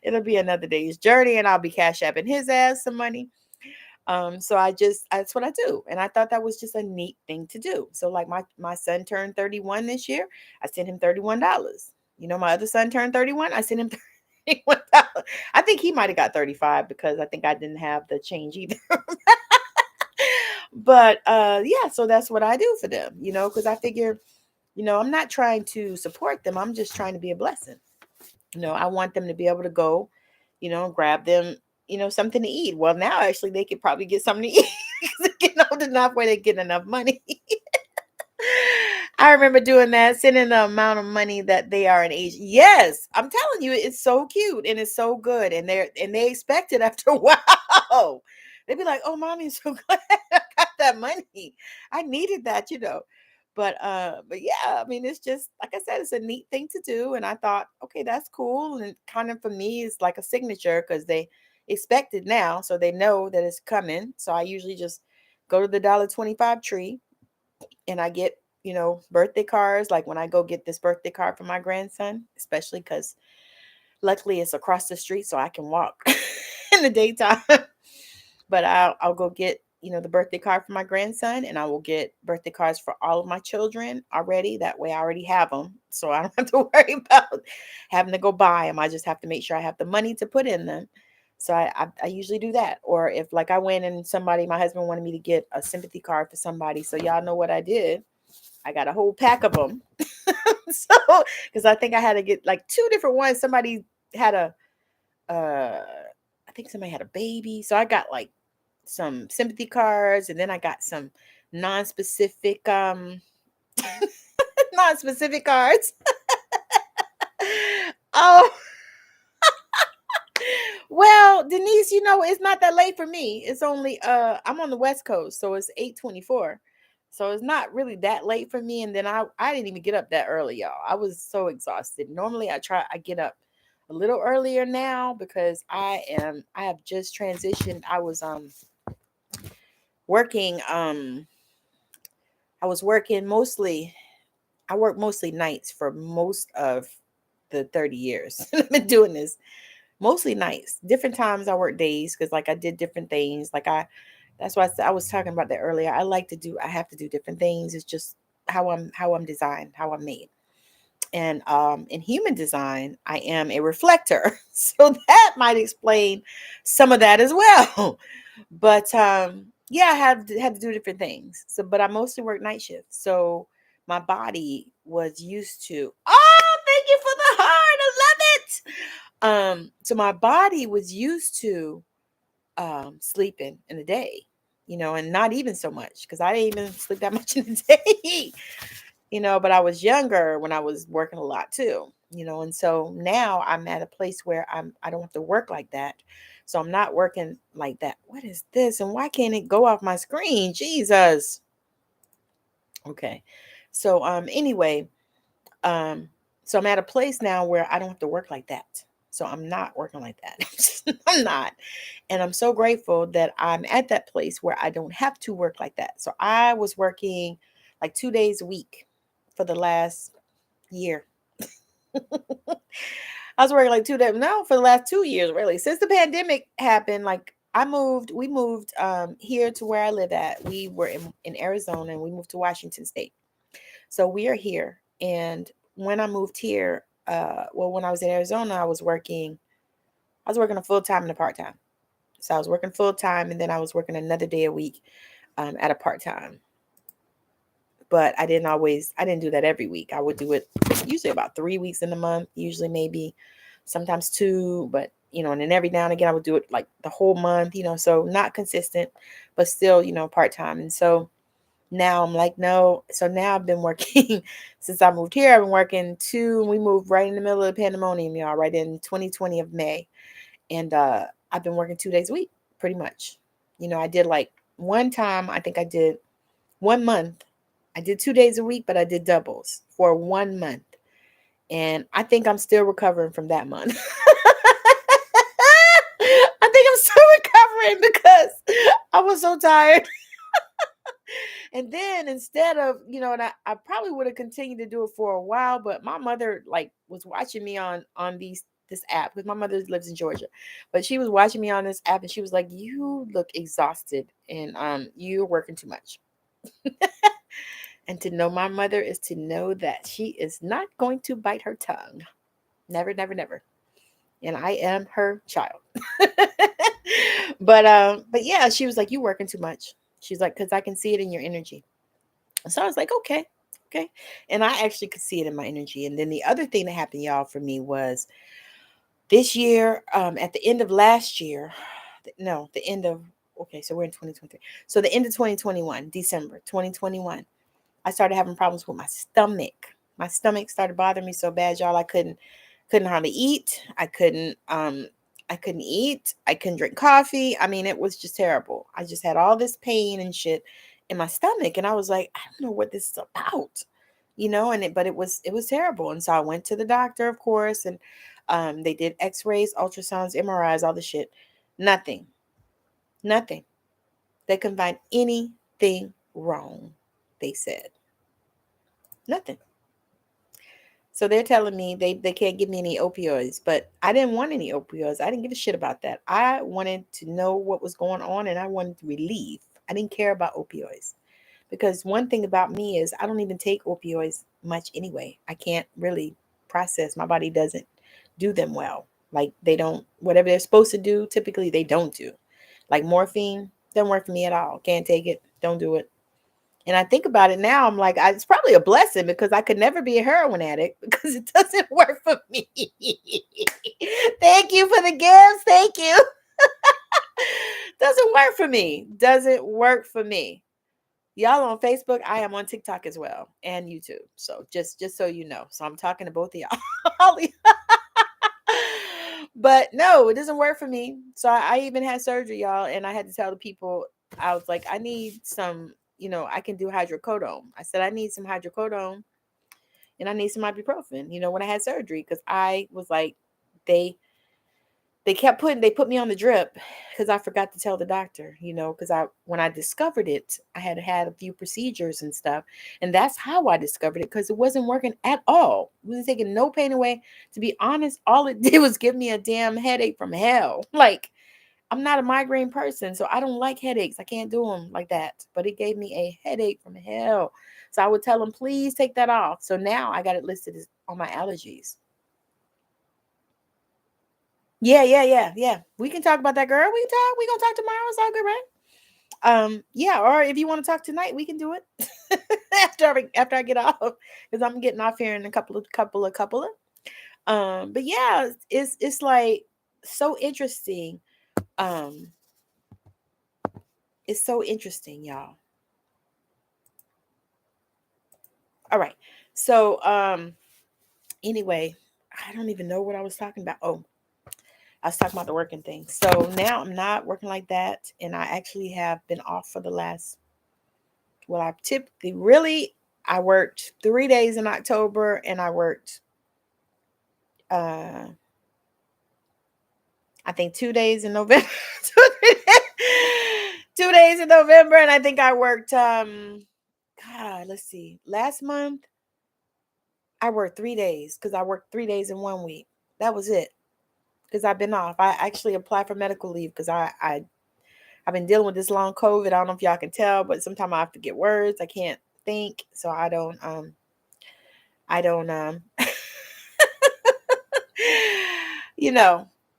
It'll be another day's journey, and I'll be cash apping his ass some money. So that's what I do. And I thought that was just a neat thing to do. So like my son turned 31 this year. I sent him $31. My other son turned 31. I sent him $31. I think he might have got 35 because I think I didn't have the change either. But yeah, so that's what I do for them, because I figure, I'm not trying to support them. I'm just trying to be a blessing. I want them to be able to go, grab them, something to eat. Well, now actually they could probably get something to eat because they're getting old enough where they get enough money. I remember doing that, sending the amount of money that they are in age. Yes, I'm telling you, it's so cute and it's so good. And they expect it after a while. They'd be like, "Oh, mommy, I'm so glad I got that money. I needed that, But yeah, I mean, it's just like I said, it's a neat thing to do. And I thought, okay, that's cool. And kind of for me, it's like a signature because they expect it now, so they know that it's coming. So I usually just go to the $1.25 tree and I get, birthday cards. Like when I go get this birthday card for my grandson, especially because luckily it's across the street, so I can walk in the daytime. But I'll go get the birthday card for my grandson, and I will get birthday cards for all of my children already. That way I already have them. So I don't have to worry about having to go buy them. I just have to make sure I have the money to put in them. So I usually do that. Or if like I went and my husband wanted me to get a sympathy card for somebody. So y'all know what I did. I got a whole pack of them. So, because I think I had to get like 2 different ones. Somebody had I think somebody had a baby. So I got like some sympathy cards, and then I got some non-specific non-specific cards. Oh, well, Denise, it's not that late for me. It's only I'm on the West Coast, so it's 8:24. So it's not really that late for me. And then I didn't even get up that early, y'all. I was so exhausted. Normally I get up a little earlier now because I have just transitioned. I was working I was working mostly I work mostly nights for most of the 30 years. I've been doing this mostly nights. Different times I work days because like I did different things. That's why I was talking about that earlier. I have to do different things. It's just how I'm designed, how I'm made. And in human design, I am a reflector. So that might explain some of that as well. But yeah, I had to do different things. So, but I mostly work night shifts. So my body was used to. Oh, thank you for the heart. I love it. So my body was used to sleeping in the day, and not even so much because I didn't even sleep that much in the day. But I was younger when I was working a lot too, and so now I'm at a place where I don't have to work like that. So I'm not working like that. What is this? And why can't it go off my screen? Jesus. Okay. So anyway, um so I'm at a place now where I don't have to work like that. So I'm not working like that. I'm not. And I'm so grateful that I'm at that place where I don't have to work like that. So I was working like 2 days a week for the last year. I was working like 2 days, no, for the last 2 years, really. Since the pandemic happened, like we moved here to where I live at. We were in Arizona and we moved to Washington State. So we are here. And when I moved here, when I was in Arizona, I was working a full time and a part time. So I was working full time and then I was working another day a week at a part time. But I didn't do that every week. I would do it usually about 3 weeks in a month, usually maybe sometimes 2, but and then every now and again I would do it like the whole month, so not consistent, but still, part-time. And so now I'm like, no. So now I've been working since I moved here. I've been working we moved right in the middle of the pandemonium, y'all, right in 2020 of May. And I've been working 2 days a week, pretty much. I did like one time, I think I did 1 month. I did 2 days a week, but I did doubles for 1 month. And I think I'm still recovering from that month. I think I'm still recovering because I was so tired. And then instead of, and I probably would have continued to do it for a while, but my mother like was watching me on this app because my mother lives in Georgia, but she was watching me on this app and she was like, "You look exhausted and you're working too much." And to know my mother is to know that she is not going to bite her tongue. Never, never, never. And I am her child. But yeah, she was like, "You working too much." She's like, "Because I can see it in your energy." So I was like, okay, okay. And I actually could see it in my energy. And then the other thing that happened, y'all, for me was this year, at the end of last year, no, the end of, okay, so we're in 2023. So the end of 2021, December 2021, I started having problems with my stomach. My stomach started bothering me so bad, y'all. I couldn't hardly eat. I couldn't eat. I couldn't drink coffee. I mean, it was just terrible. I just had all this pain and shit in my stomach. And I was like, I don't know what this is about, but it was terrible. And so I went to the doctor, of course, and they did x-rays, ultrasounds, MRIs, all the shit. Nothing. Nothing. They couldn't find anything wrong, they said. Nothing. So they're telling me they can't give me any opioids, but I didn't want any opioids. I didn't give a shit about that. I wanted to know what was going on and I wanted relief. I didn't care about opioids. Because one thing about me is I don't even take opioids much anyway. I can't really process. My body doesn't do them well. Like they don't, whatever they're supposed to do, typically they don't do. Like morphine, doesn't work for me at all. Can't take it. Don't do it. And I think about it now, I'm like, it's probably a blessing because I could never be a heroin addict because it doesn't work for me. Thank you for the gifts. Thank you. Doesn't work for me. Doesn't work for me. Y'all on Facebook, I am on TikTok as well and YouTube. So just so you know. So I'm talking to both of y'all. But no, it doesn't work for me. So I even had surgery, y'all, and I had to tell the people, I was like, I need some, I can do hydrocodone. I said, I need some hydrocodone and I need some ibuprofen, when I had surgery, because I was like, they put me on the drip because I forgot to tell the doctor, because when I discovered it, I had had a few procedures and stuff. And that's how I discovered it, because it wasn't working at all. It wasn't taking no pain away. To be honest, all it did was give me a damn headache from hell. Like, I'm not a migraine person, so I don't like headaches. I can't do them like that. But it gave me a headache from hell. So I would tell them, please take that off. So now I got it listed on my allergies. Yeah. We can talk about that, girl. We can talk. We gonna talk tomorrow. It's all good, right? Yeah. Or if you want to talk tonight, we can do it after I get off, because I'm getting off here in a couple of. But yeah, it's like so interesting. It's so interesting, y'all. All right. So anyway, I don't even know what I was talking about. Oh, I was talking about the working thing. So now I'm not working like that. And I actually have been off for the last, I worked 3 days in October, and I worked, I think 2 days in November, 2 days in November. And I think I worked, let's see, last month I worked 3 days, because I worked 3 days in 1 week. That was it. Because I've been off. I actually applied for medical leave because I've been dealing with this long COVID. I don't know if y'all can tell, but sometimes I have to get words. I can't think, so I don't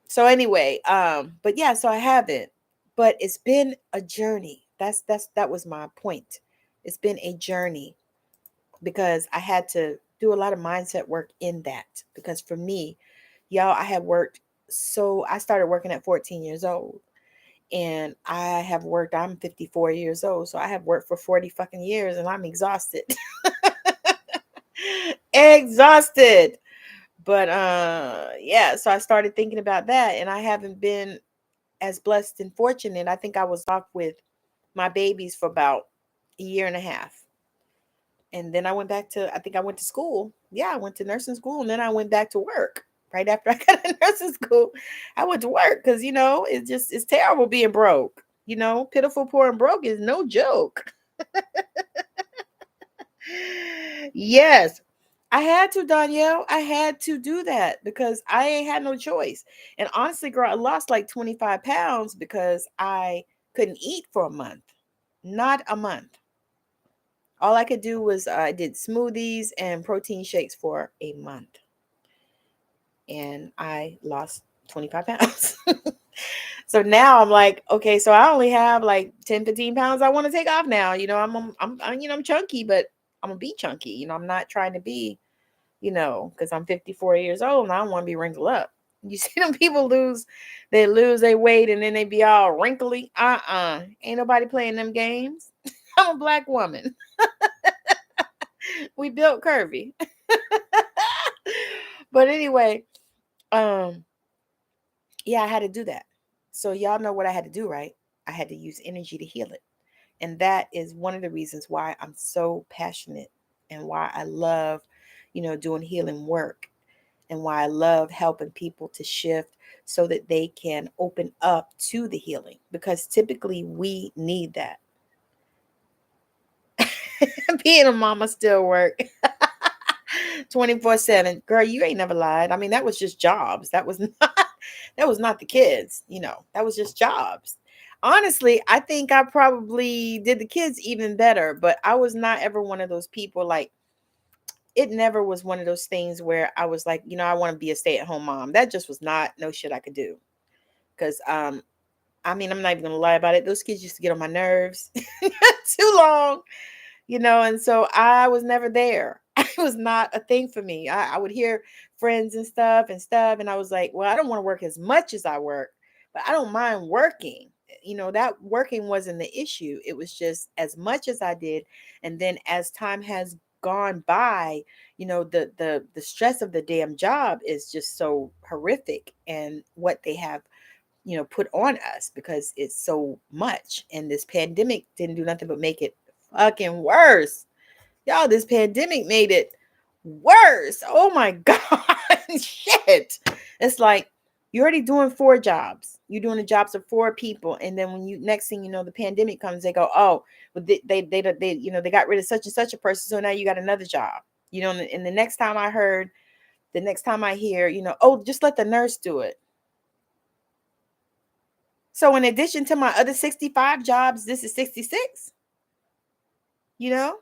So anyway, but yeah, so I haven't. But it's been a journey. That was my point. It's been a journey, because I had to do a lot of mindset work in that. Because for me, y'all, I started working at 14 years old. And I'm 54 years old. So I have worked for 40 fucking years, and I'm exhausted. Exhausted. But yeah, so I started thinking about that, and I haven't been as blessed and fortunate. I think I was off with my babies for about a year and a half. And then I went to school. Yeah, I went to nursing school, and then I went back to work. Right after I got out of nursing school, I went to work because, it's terrible being broke. Pitiful, poor, and broke is no joke. Yes, I had to, Danielle. I had to do that because I ain't had no choice. And honestly, girl, I lost like 25 pounds because I couldn't eat for a month. Not a month. All I could do was I did smoothies and protein shakes for a month. And I lost 25 pounds. So now I'm like, okay, so I only have like 10, 15 pounds I want to take off now. I'm chunky, but I'm gonna be chunky. I'm not trying to be, because I'm 54 years old and I don't want to be wrinkled up. You see them people lose their weight and then they be all wrinkly. Ain't nobody playing them games. I'm a black woman. We built curvy. But anyway, yeah, I had to do that. So y'all know what I had to do, right? I had to use energy to heal it. And that is one of the reasons why I'm so passionate, and why I love, doing healing work, and why I love helping people to shift so that they can open up to the healing, because typically we need that. Being a mama still work 24/7. Girl, you ain't never lied. I mean, that was just jobs. That was not the kids, that was just jobs. Honestly, I think I probably did the kids even better, but I was not ever one of those people like it never was one of those things where I was like, I want to be a stay-at-home mom. That just was not no shit I could do. Cause I mean, I'm not even gonna lie about it. Those kids used to get on my nerves too long, and so I was never there. It was not a thing for me. I would hear friends and stuff, and I was like, well, I don't want to work as much as I work, but I don't mind working. That working wasn't the issue. It was just as much as I did, and then as time has gone by, the stress of the damn job is just so horrific, and what they have put on us because it's so much. And this pandemic didn't do nothing but make it fucking worse. Y'all, this pandemic made it worse. Oh my God. Shit. It's like you're already doing 4 jobs. You're doing the jobs of 4 people. And then when next thing you know, the pandemic comes, they go, oh, but they got rid of such and such a person. So now you got another job. And the next time I hear, oh, just let the nurse do it. So in addition to my other 65 jobs, this is 66. Y'all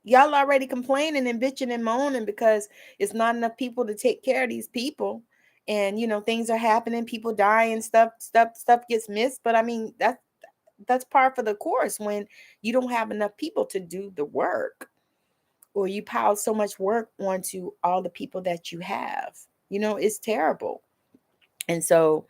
already complaining and bitching and moaning because it's not enough people to take care of these people. And things are happening, people die and stuff gets missed. But I mean, that's par for the course when you don't have enough people to do the work, or you pile so much work onto all the people that you have. It's terrible. And so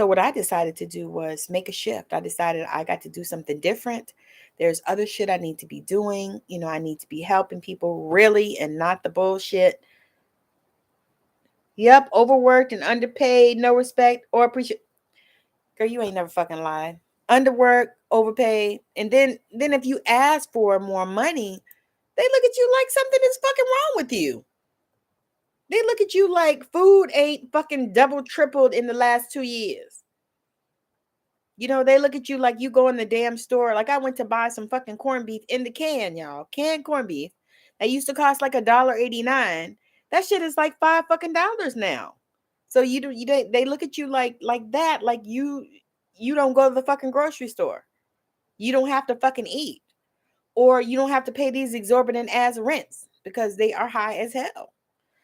what I decided to do was make a shift. I decided I got to do something different. There's other shit I need to be doing. I need to be helping people really, and not the bullshit. Yep, overworked and underpaid, no respect or appreciation. Girl, you ain't never fucking lied. Underworked, overpaid, and then if you ask for more money, they look at you like something is fucking wrong with you. They look at you like food ain't fucking double tripled in the last 2 years. They look at you like you go in the damn store. Like I went to buy some fucking corned beef in the can, y'all. Canned corned beef. That used to cost like $1.89. That shit is like $5 fucking dollars now. So they look at you like that, like you don't go to the fucking grocery store. You don't have to fucking eat. Or you don't have to pay these exorbitant ass rents because they are high as hell.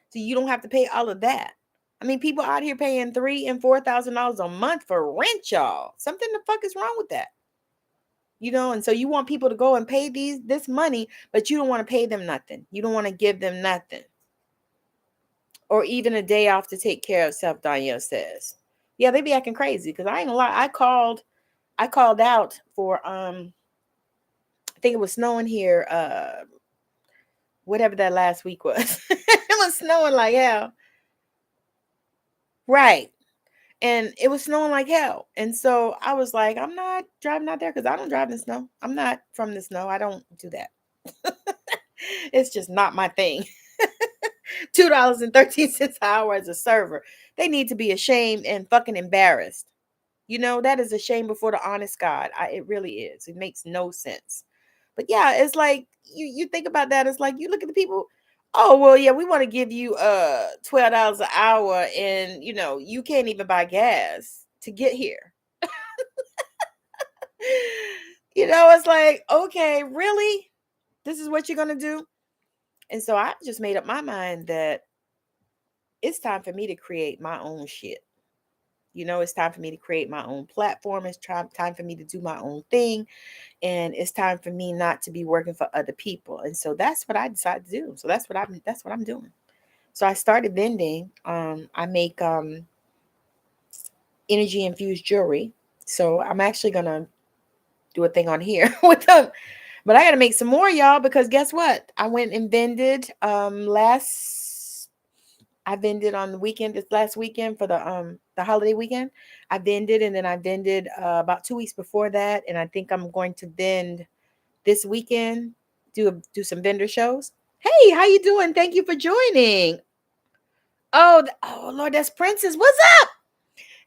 So you don't have to pay all of that. I mean, people out here paying $3,000 and $4,000 a month for rent, y'all. Something the fuck is wrong with that? And so you want people to go and pay this money, but you don't want to pay them nothing. You don't want to give them nothing. Or even a day off to take care of self, Danielle says. Yeah, they be acting crazy because I ain't gonna lie. I called out for I think it was snowing here, whatever that last week was. It was snowing like hell. Right. And it was snowing like hell. And so I was like, I'm not driving out there because I don't drive in snow. I'm not from the snow. I don't do that. It's just not my thing. $2.13 an hour as a server. They need to be ashamed and fucking embarrassed. That is a shame before the honest God. It really is. It makes no sense. But yeah, it's like you think about that. It's like you look at the people. Oh, well, yeah, we want to give you $12 an hour, and you can't even buy gas to get here. It's like, okay, really? This is what you're gonna do? And so I just made up my mind that it's time for me to create my own shit. It's time for me to create my own platform. It's time for me to do my own thing. And it's time for me not to be working for other people. And so that's what I decided to do. So that's what I'm doing. So I started vending. I make energy infused jewelry. So I'm actually gonna do a thing on here with them. But I gotta make some more, y'all, because guess what? I went and vended I vended on the weekend, this last weekend for the holiday weekend. I vended, and then I vended about 2 weeks before that. And I think I'm going to vend this weekend, do some vendor shows. Hey, how you doing? Thank you for joining. Oh Lord, that's Princess. What's up?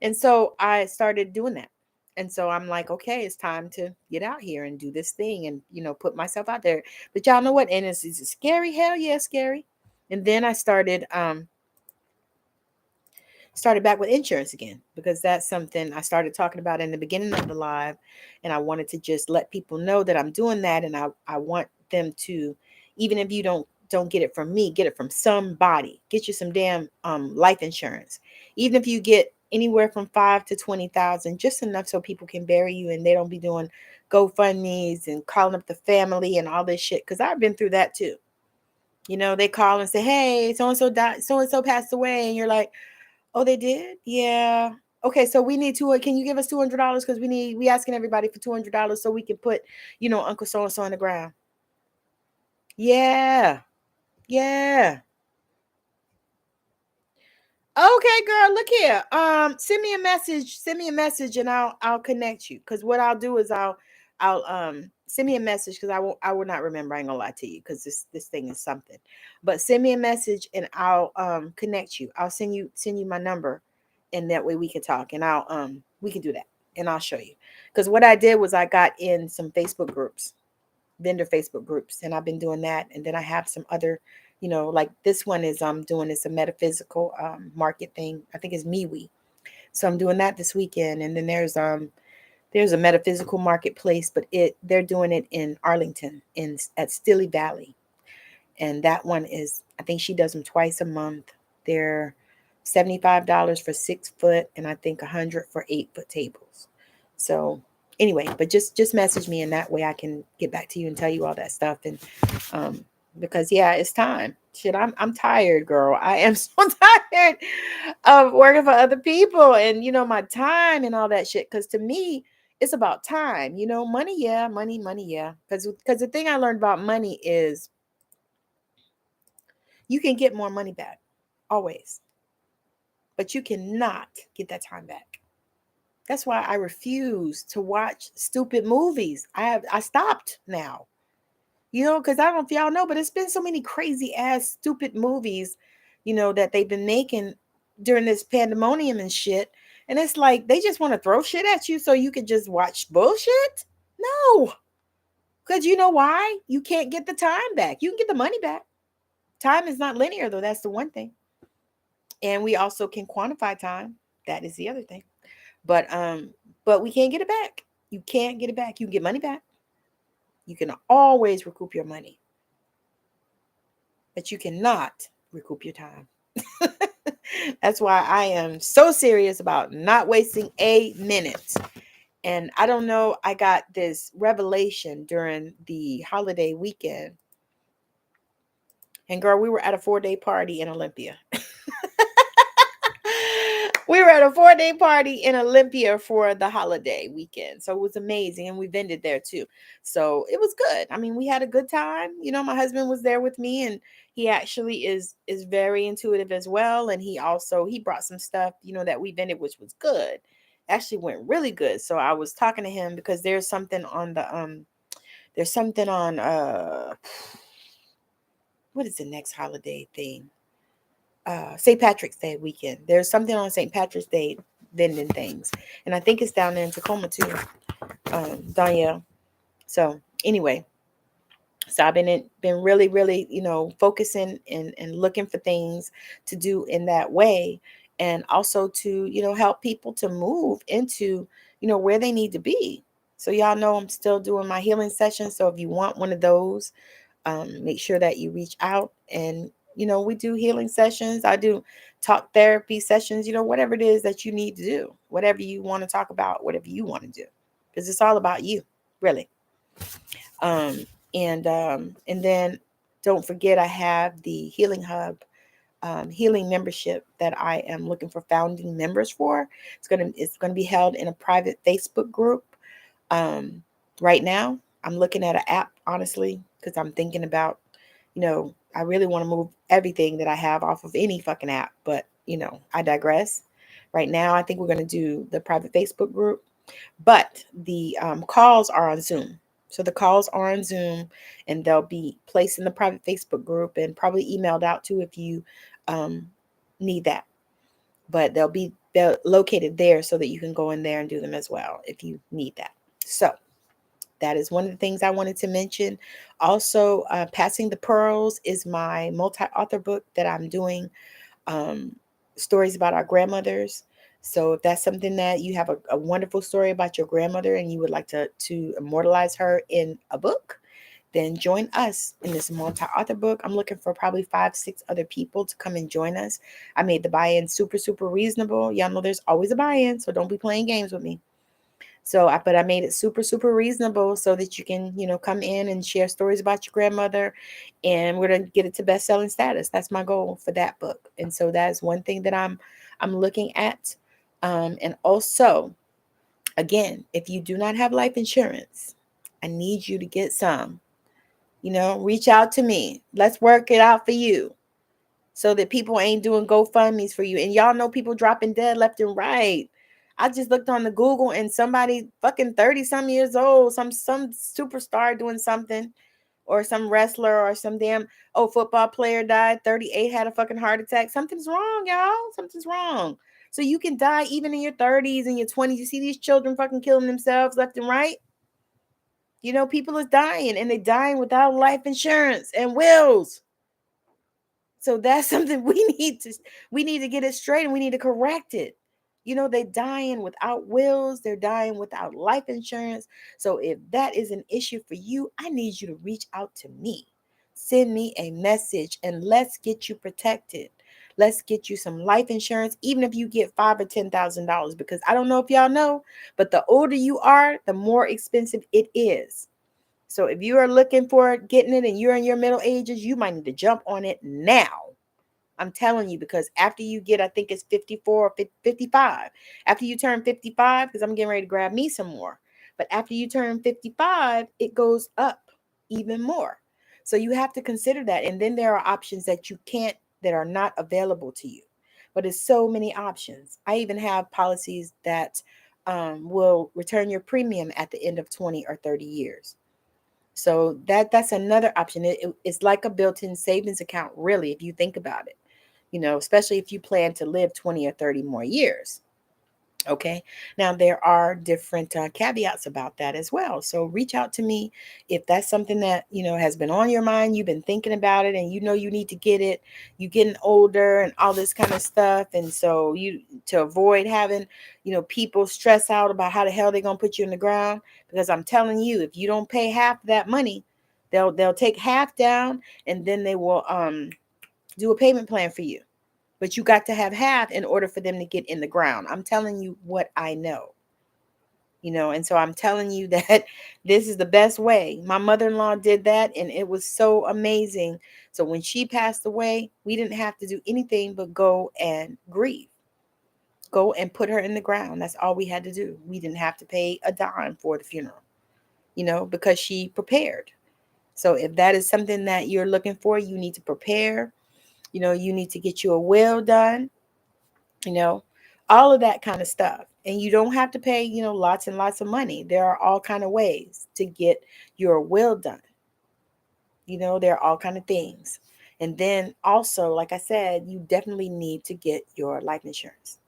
And so I started doing that. And so I'm like, okay, it's time to get out here and do this thing and, put myself out there. But y'all know what? And is it scary? Hell yeah, scary. And then I started started back with insurance again, because that's something I started talking about in the beginning of the live. And I wanted to just let people know that I'm doing that. And I want them to, even if you don't get it from me, get it from somebody. Get you some damn life insurance. Even if you get anywhere from 5 to 20,000, just enough so people can bury you and they don't be doing GoFundMe's and calling up the family and all this shit. Because I've been through that too. You know, they call and say, hey, so and so died, so and so passed away, and you're like, oh, they did? Yeah. Okay, so we need to. Can you give us $200? Because we asking everybody for $200 so we can put, Uncle so and so on the ground. Yeah, yeah. Okay, girl, look here. Send me a message. Send me a message, and I'll connect you. Because what I'll do is I'll send me a message, because I will not remember. I ain't gonna lie to you, because this thing is something. But send me a message and I'll connect you. I'll send you my number, and that way we can talk, and I'll we can do that, and I'll show you. Because what I did was I got in some Facebook groups, vendor Facebook groups, and I've been doing that. And then I have some other, like this one is doing this a metaphysical market thing. I think it's MeWe. So I'm doing that this weekend. And then there's a metaphysical marketplace, but they're doing it in Arlington at Stilly Valley. And that one is, I think she does them twice a month. They're $75 for 6 foot, and I think 100 for 8-foot tables. So anyway, but just message me, and that way I can get back to you and tell you all that stuff. And because yeah, it's time. Shit, I'm tired, girl. I am so tired of working for other people, and my time and all that shit. Because to me, it's about time. Money, yeah, money, yeah. Because the thing I learned about money is you can get more money back, always, but you cannot get that time back. That's why I refuse to watch stupid movies. I stopped now. Because I don't know if y'all know, but it's been so many crazy ass stupid movies, that they've been making during this pandemonium and shit. And it's like they just want to throw shit at you so you could just watch bullshit. No. Because you know why? You can't get the time back. You can get the money back. Time is not linear, though. That's the one thing. And we also can quantify time. That is the other thing. But we can't get it back. You can't get it back. You can get money back. You can always recoup your money, but you cannot recoup your time. That's why I am so serious about not wasting a minute. And I don't know, I got this revelation during the holiday weekend. And girl, we were at a 4-day party in Olympia. We were at a 4-day party in Olympia for the holiday weekend. So it was amazing. And we vended there too. So it was good. I mean, we had a good time. My husband was there with me, and he actually is very intuitive as well. And he brought some stuff, that we vended, which was good. Actually went really good. So I was talking to him because there's something on what is the next holiday thing? St. Patrick's Day weekend. There's something on St. Patrick's Day vending things. And I think it's down there in Tacoma too. Danielle. So anyway, so I've been really, really, focusing and looking for things to do in that way. And also to, help people to move into, where they need to be. So y'all know I'm still doing my healing session. So if you want one of those, make sure that you reach out. And we do healing sessions. I do talk therapy sessions, whatever it is that you need to do, whatever you want to talk about, whatever you want to do, because it's all about you, really. And then don't forget, I have the Healing Hub healing membership that I am looking for founding members for. It's gonna be held in a private Facebook group. Right now, I'm looking at an app, honestly, because I'm thinking about, I really want to move everything that I have off of any fucking app. But, I digress. Right now, I think we're going to do the private Facebook group. But the calls are on Zoom. So the calls are on Zoom, and they'll be placed in the private Facebook group and probably emailed out to if you need that. But they're located there so that you can go in there and do them as well if you need that. So that is one of the things I wanted to mention. Also, Passing the Pearls is my multi-author book that I'm doing stories about our grandmothers. So if that's something that you have a wonderful story about your grandmother and you would like to immortalize her in a book, then join us in this multi-author book. I'm looking for probably 5-6 other people to come and join us. I made the buy-in super, super reasonable. Y'all know there's always a buy-in, so don't be playing games with me. But I made it super, super reasonable so that you can, come in and share stories about your grandmother, and we're going to get it to best-selling status. That's my goal for that book. And so that is one thing that I'm looking at. And also, again, if you do not have life insurance, I need you to get some. Reach out to me. Let's work it out for you so that people ain't doing GoFundMe's for you. And y'all know people dropping dead left and right. I just looked on the Google and somebody fucking 30 some years old, some superstar doing something, or some wrestler or some damn football player died, 38, had a fucking heart attack. Something's wrong, y'all. Something's wrong. So you can die even in your 30s and your 20s. You see these children fucking killing themselves left and right. People is dying, and they're dying without life insurance and wills. So that's something we need to get it straight, and we need to correct it. They're dying without wills. They're dying without life insurance. So if that is an issue for you, I need you to reach out to me. Send me a message and let's get you protected. Let's get you some life insurance, even if you get $5,000 or $10,000, because I don't know if y'all know, but the older you are, the more expensive it is. So if you are looking for getting it and you're in your middle ages, you might need to jump on it now. I'm telling you, because after you get, I think it's 54 or 55. After you turn 55, because I'm getting ready to grab me some more. But after you turn 55, it goes up even more. So you have to consider that. And then there are options that are not available to you. But it's so many options. I even have policies that will return your premium at the end of 20 or 30 years. So that's another option. It's like a built-in savings account, really, if you think about it. Especially if you plan to live 20 or 30 more years. Okay. Now, there are different caveats about that as well. So reach out to me if that's something that, has been on your mind. You've been thinking about it and you need to get it. You're getting older and all this kind of stuff. And so to avoid having, people stress out about how the hell they're going to put you in the ground. Because I'm telling you, if you don't pay half that money, they'll take half down, and then they will do a payment plan for you. But you got to have half in order for them to get in the ground. I'm telling you what I know. And so I'm telling you that this is the best way. My mother-in-law did that, and it was so amazing. So when she passed away, we didn't have to do anything but go and grieve. Go and put her in the ground. That's all we had to do. We didn't have to pay a dime for the funeral, because she prepared. So if that is something that you're looking for, you need to prepare. You need to get you a will done, all of that kind of stuff. And you don't have to pay, lots and lots of money. There are all kind of ways to get your will done. There are all kind of things. And then also, like I said, you definitely need to get your life insurance.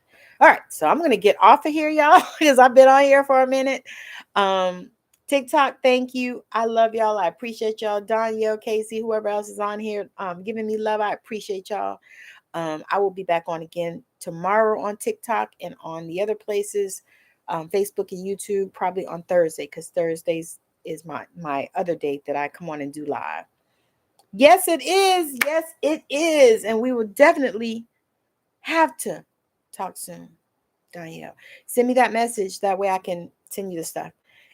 All right. So I'm going to get off of here, y'all, because I've been on here for a minute. TikTok, thank you. I love y'all. I appreciate y'all. Danielle, Casey, whoever else is on here, giving me love. I appreciate y'all. I will be back on again tomorrow on TikTok and on the other places, Facebook and YouTube, probably on Thursday, because Thursdays is my other date that I come on and do live. Yes, it is. Yes, it is. And we will definitely have to talk soon. Danielle, send me that message. That way I can send you the stuff.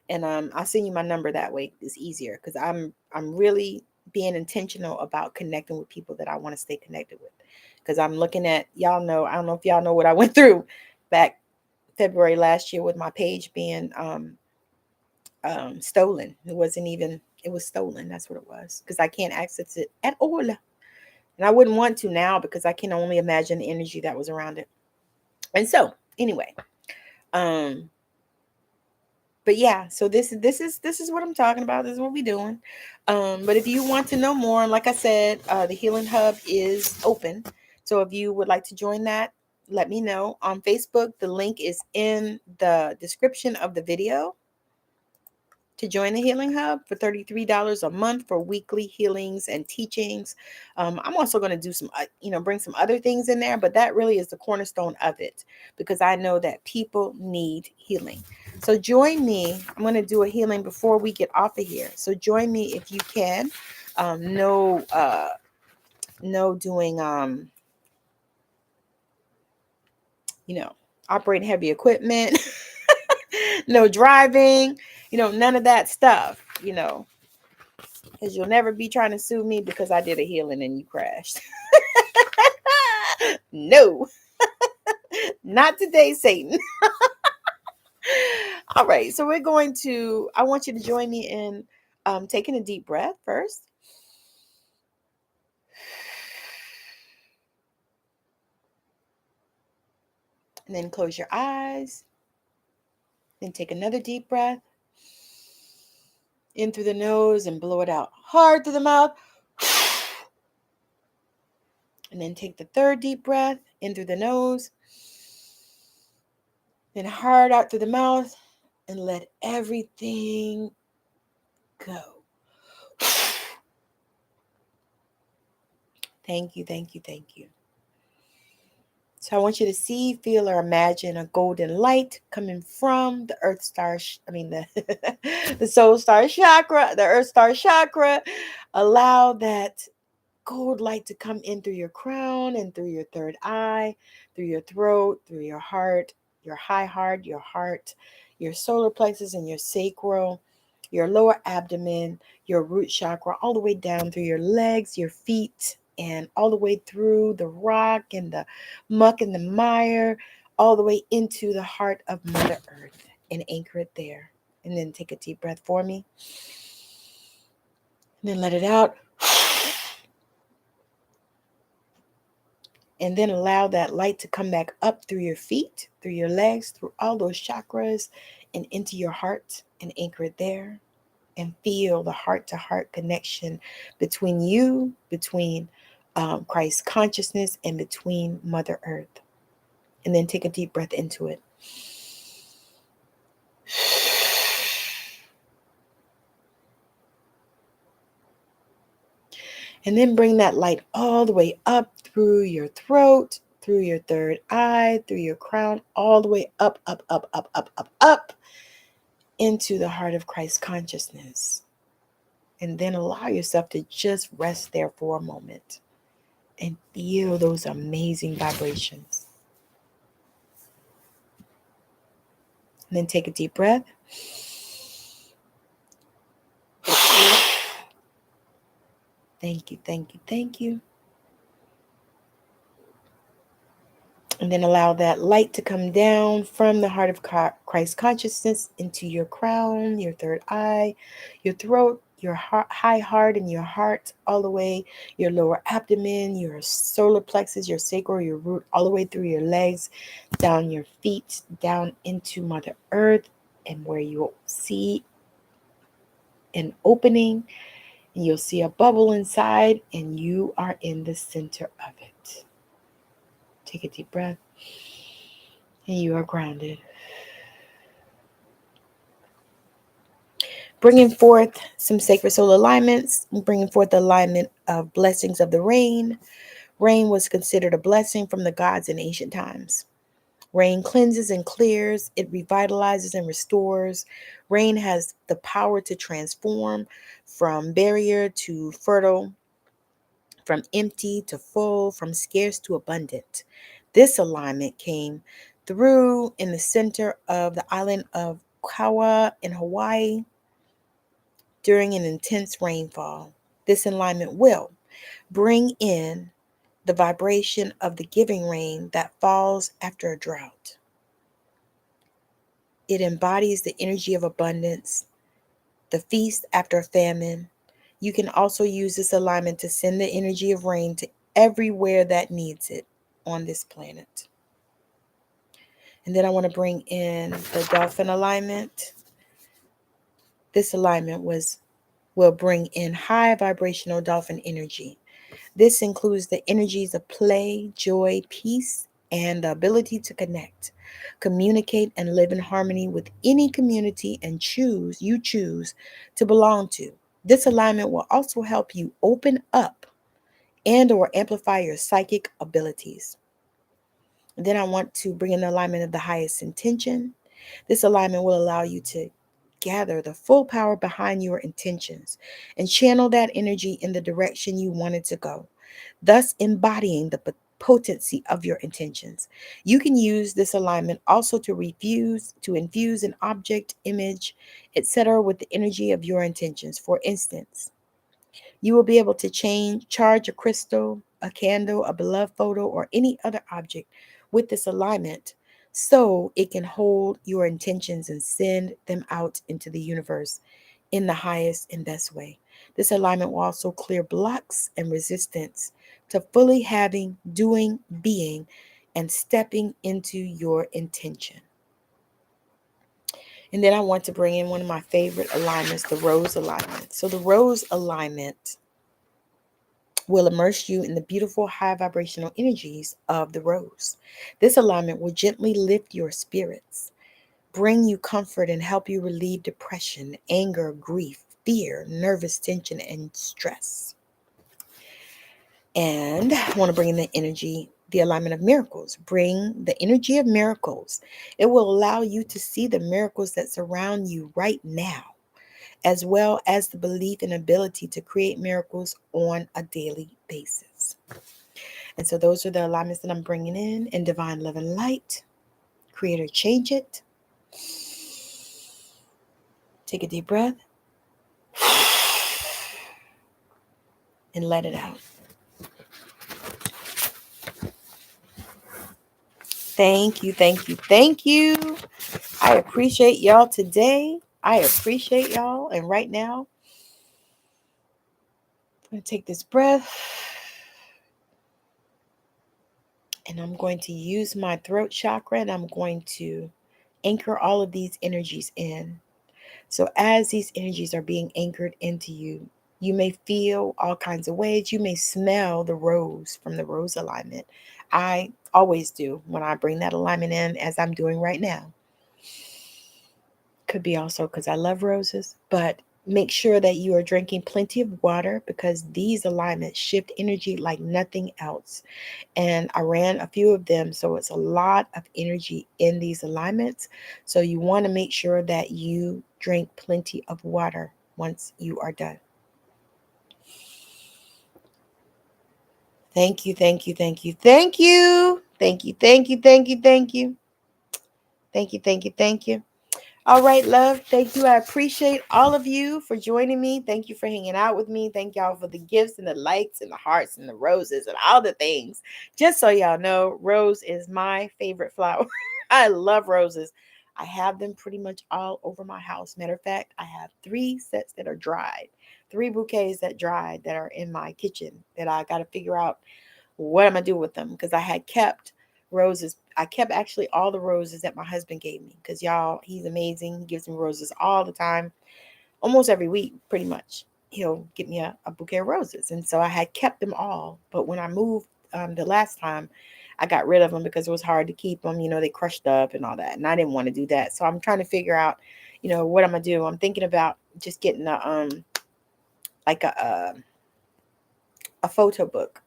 And I'll send you my number that way. It's easier because I'm really being intentional about connecting with people that I want to stay connected with. Because I'm looking at, y'all know, I don't know if y'all know what I went through back February last year with my page being stolen. It was stolen. That's what it was. Because I can't access it at all. And I wouldn't want to now because I can only imagine the energy that was around it. And so, anyway, but yeah, so this is what I'm talking about. This is what we're doing. But if you want to know more, like I said, the Healing Hub is open. So if you would like to join that, let me know. On Facebook, the link is in the description of the video. to join the Healing Hub for $33 a month for weekly healings and teachings. I'm also going to do some, bring some other things in there, but that really is the cornerstone of it because I know that people need healing. So join me. I'm going to do a healing before we get off of here. So join me if you can. No doing, operating heavy equipment, no driving, none of that stuff, because you'll never be trying to sue me because I did a healing and you crashed. No, not today, Satan. All right, so I want you to join me in taking a deep breath first. And then close your eyes. Then take another deep breath. In through the nose and blow it out hard through the mouth. And then take the third deep breath in through the nose. Then hard out through the mouth and let everything go. Thank you, thank you, thank you. So I want you to see, feel, or imagine a golden light coming from the Earth Star, the Soul Star Chakra, the Earth Star Chakra. Allow that gold light to come in through your crown and through your third eye, through your throat, through your heart, your high heart, your solar plexus and your sacral, your lower abdomen, your root chakra, all the way down through your legs, your feet, and all the way through the rock and the muck and the mire, all the way into the heart of Mother Earth, and anchor it there. And then take a deep breath for me. And then let it out. And then allow that light to come back up through your feet, through your legs, through all those chakras, and into your heart, and anchor it there. And feel the heart-to-heart connection between you, between Christ's consciousness, and between Mother Earth. And then take a deep breath into it. And then bring that light all the way up through your throat, through your third eye, through your crown, all the way up, up, up, up, up, up, up, into the heart of Christ consciousness. And then allow yourself to just rest there for a moment and feel those amazing vibrations. And then take a deep breath. Thank you, thank you, thank you. And then allow that light to come down from the heart of Christ consciousness into your crown, your third eye, your throat, your high heart, and your heart, all the way, your lower abdomen, your solar plexus, your sacral, your root, all the way through your legs, down your feet, down into Mother Earth, and where you'll see an opening, and you'll see a bubble inside, and you are in the center of it. Take a deep breath. And you are grounded. Bringing forth some sacred soul alignments. Bringing forth the alignment of blessings of the rain. Rain was considered a blessing from the gods in ancient times. Rain cleanses and clears. It revitalizes and restores. Rain has the power to transform from barrier to fertile, from empty to full, from scarce to abundant. This alignment came through in the center of the island of Kauai in Hawaii during an intense rainfall. This alignment will bring in the vibration of the giving rain that falls after a drought. It embodies the energy of abundance, the feast after a famine. You can also use this alignment to send the energy of rain to everywhere that needs it on this planet. And then I want to bring in the dolphin alignment. This alignment will bring in high vibrational dolphin energy. This includes the energies of play, joy, peace, and the ability to connect, communicate, and live in harmony with any community and choose to belong to. This alignment will also help you open up and or amplify your psychic abilities. And then I want to bring in the alignment of the highest intention. This alignment will allow you to gather the full power behind your intentions and channel that energy in the direction you want it to go, thus embodying the potency of your intentions. You can use this alignment also to infuse an object, image, etc. with the energy of your intentions. For instance, you will be able to charge a crystal, a candle, a beloved photo, or any other object with this alignment so it can hold your intentions and send them out into the universe in the highest and best way. This alignment will also clear blocks and resistance to fully having, doing, being, and stepping into your intention. And then I want to bring in one of my favorite alignments, the rose alignment. So the rose alignment will immerse you in the beautiful high vibrational energies of the rose. This alignment will gently lift your spirits, bring you comfort, and help you relieve depression, anger, grief, fear, nervous tension, and stress. And I want to bring in the alignment of miracles. Bring the energy of miracles. It will allow you to see the miracles that surround you right now, as well as the belief and ability to create miracles on a daily basis. And so those are the alignments that I'm bringing in divine love and light. Creator, change it. Take a deep breath and let it out. Thank you, thank you, thank you. I appreciate y'all today. I appreciate y'all. And right now, I'm going to take this breath and I'm going to use my throat chakra and I'm going to anchor all of these energies in. So as these energies are being anchored into you, you may feel all kinds of ways. You may smell the rose from the rose alignment. I always do when I bring that alignment in, as I'm doing right now. Could be also because I love roses, but make sure that you are drinking plenty of water because these alignments shift energy like nothing else. And I ran a few of them, so it's a lot of energy in these alignments. So you want to make sure that you drink plenty of water once you are done. Thank you, thank you, thank you, thank you. Thank you, thank you, thank you, thank you. Thank you, thank you, thank you. All right, love. Thank you. I appreciate all of you for joining me. Thank you for hanging out with me. Thank y'all for the gifts and the likes and the hearts and the roses and all the things. Just so y'all know, rose is my favorite flower. I love roses. I have them pretty much all over my house. Matter of fact, I have 3 sets that are dried, 3 bouquets that dried that are in my kitchen that I got to figure out what I'm going to do with them because I had kept roses. I kept actually all the roses that my husband gave me because y'all, he's amazing. He gives me roses all the time, almost every week, pretty much. He'll get me a bouquet of roses. And so I had kept them all. But when I moved the last time, I got rid of them because it was hard to keep them. You know, they crushed up and all that. And I didn't want to do that. So I'm trying to figure out, what I'm going to do. I'm thinking about just getting like a photo book,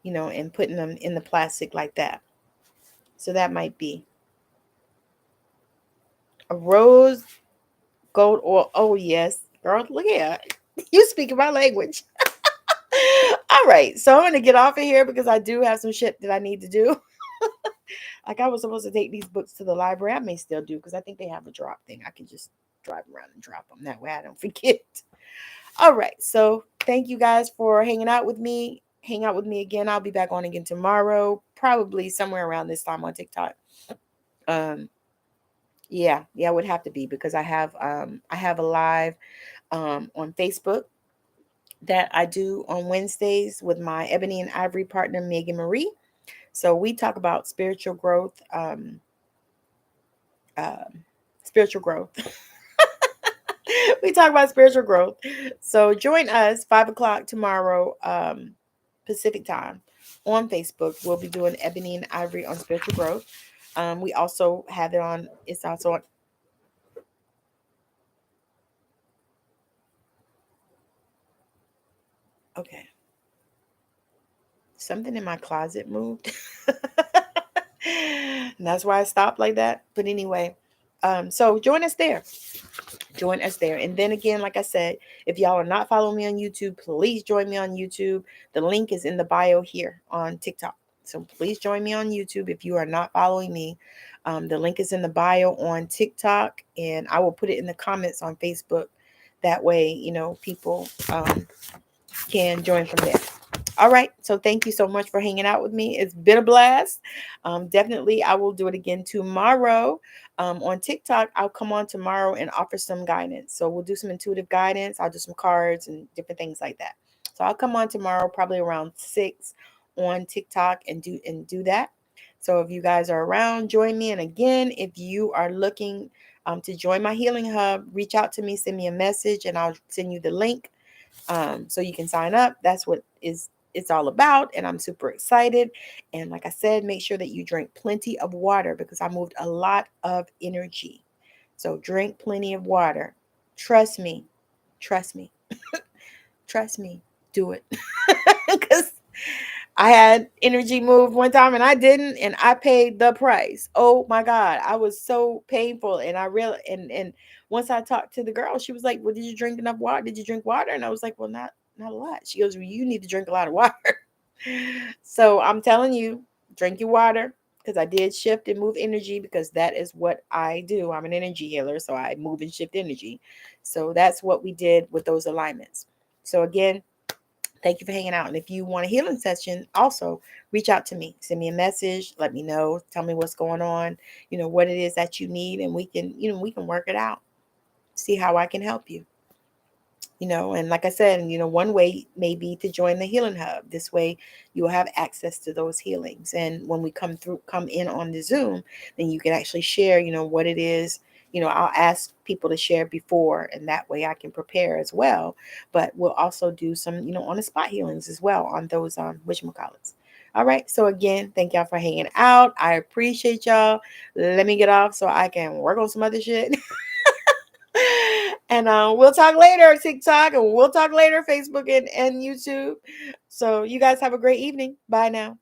and putting them in the plastic like that. So that might be a rose gold oil. Oh, yes. Girl, look here. You speaking my language. All right. So I'm going to get off of here because I do have some shit that I need to do. Like I was supposed to take these books to the library. I may still do because I think they have a drop thing. I can just drive around and drop them. That way I don't forget. All right. So thank you guys for hanging out with me. Hang out with me again. I'll be back on again tomorrow. Probably somewhere around this time on TikTok. Yeah, it would have to be because I have a live on Facebook that I do on Wednesdays with my Ebony and Ivory partner Megan Marie. So we talk about spiritual growth, spiritual growth. We talk about spiritual growth. So join us 5 o'clock tomorrow, Pacific time on Facebook. We'll be doing Ebony and Ivory on spiritual growth. We also have it on, it's also on, okay. Something in my closet moved. And that's why I stopped like that. But anyway, so join us there. Join us there. And then again, like I said, if y'all are not following me on YouTube, please join me on YouTube. The link is in the bio here on TikTok. So please join me on YouTube if you are not following me. The link is in the bio on TikTok, and I will put it in the comments on Facebook. That way, people can join from there. All right. So thank you so much for hanging out with me. It's been a blast. Definitely, I will do it again tomorrow. On TikTok, I'll come on tomorrow and offer some guidance. So we'll do some intuitive guidance. I'll do some cards and different things like that. So I'll come on tomorrow, probably around 6 on TikTok and do that. So if you guys are around, join me. And again, if you are looking to join my healing hub, reach out to me, send me a message, and I'll send you the link so you can sign up. That's what it's all about, and I'm super excited. And like I said, make sure that you drink plenty of water because I moved a lot of energy. So drink plenty of water. Trust me. Trust me. Trust me. Do it. Because I had energy move one time and I didn't, and I paid the price. Oh my God. I was so painful. And I really and once I talked to the girl, she was like, well, did you drink enough water? Did you drink water? And I was like, well, not a lot. She goes, well, you need to drink a lot of water. So I'm telling you, drink your water, because I did shift and move energy, because that is what I do. I'm an energy healer, so I move and shift energy. So that's what we did with those alignments. So again, thank you for hanging out. And if you want a healing session, also reach out to me. Send me a message. Let me know. Tell me what's going on. What it is that you need, and we can work it out. See how I can help you. And like I said, one way may be to join the healing hub. This way you will have access to those healings. And when we come in on the Zoom, then you can actually share, what it is. I'll ask people to share before, and that way I can prepare as well. But we'll also do some, on the spot healings as well on those whatchamacallits. All right. So again, thank y'all for hanging out. I appreciate y'all. Let me get off so I can work on some other shit. And we'll talk later, TikTok, and we'll talk later, Facebook and YouTube. So you guys have a great evening. Bye now.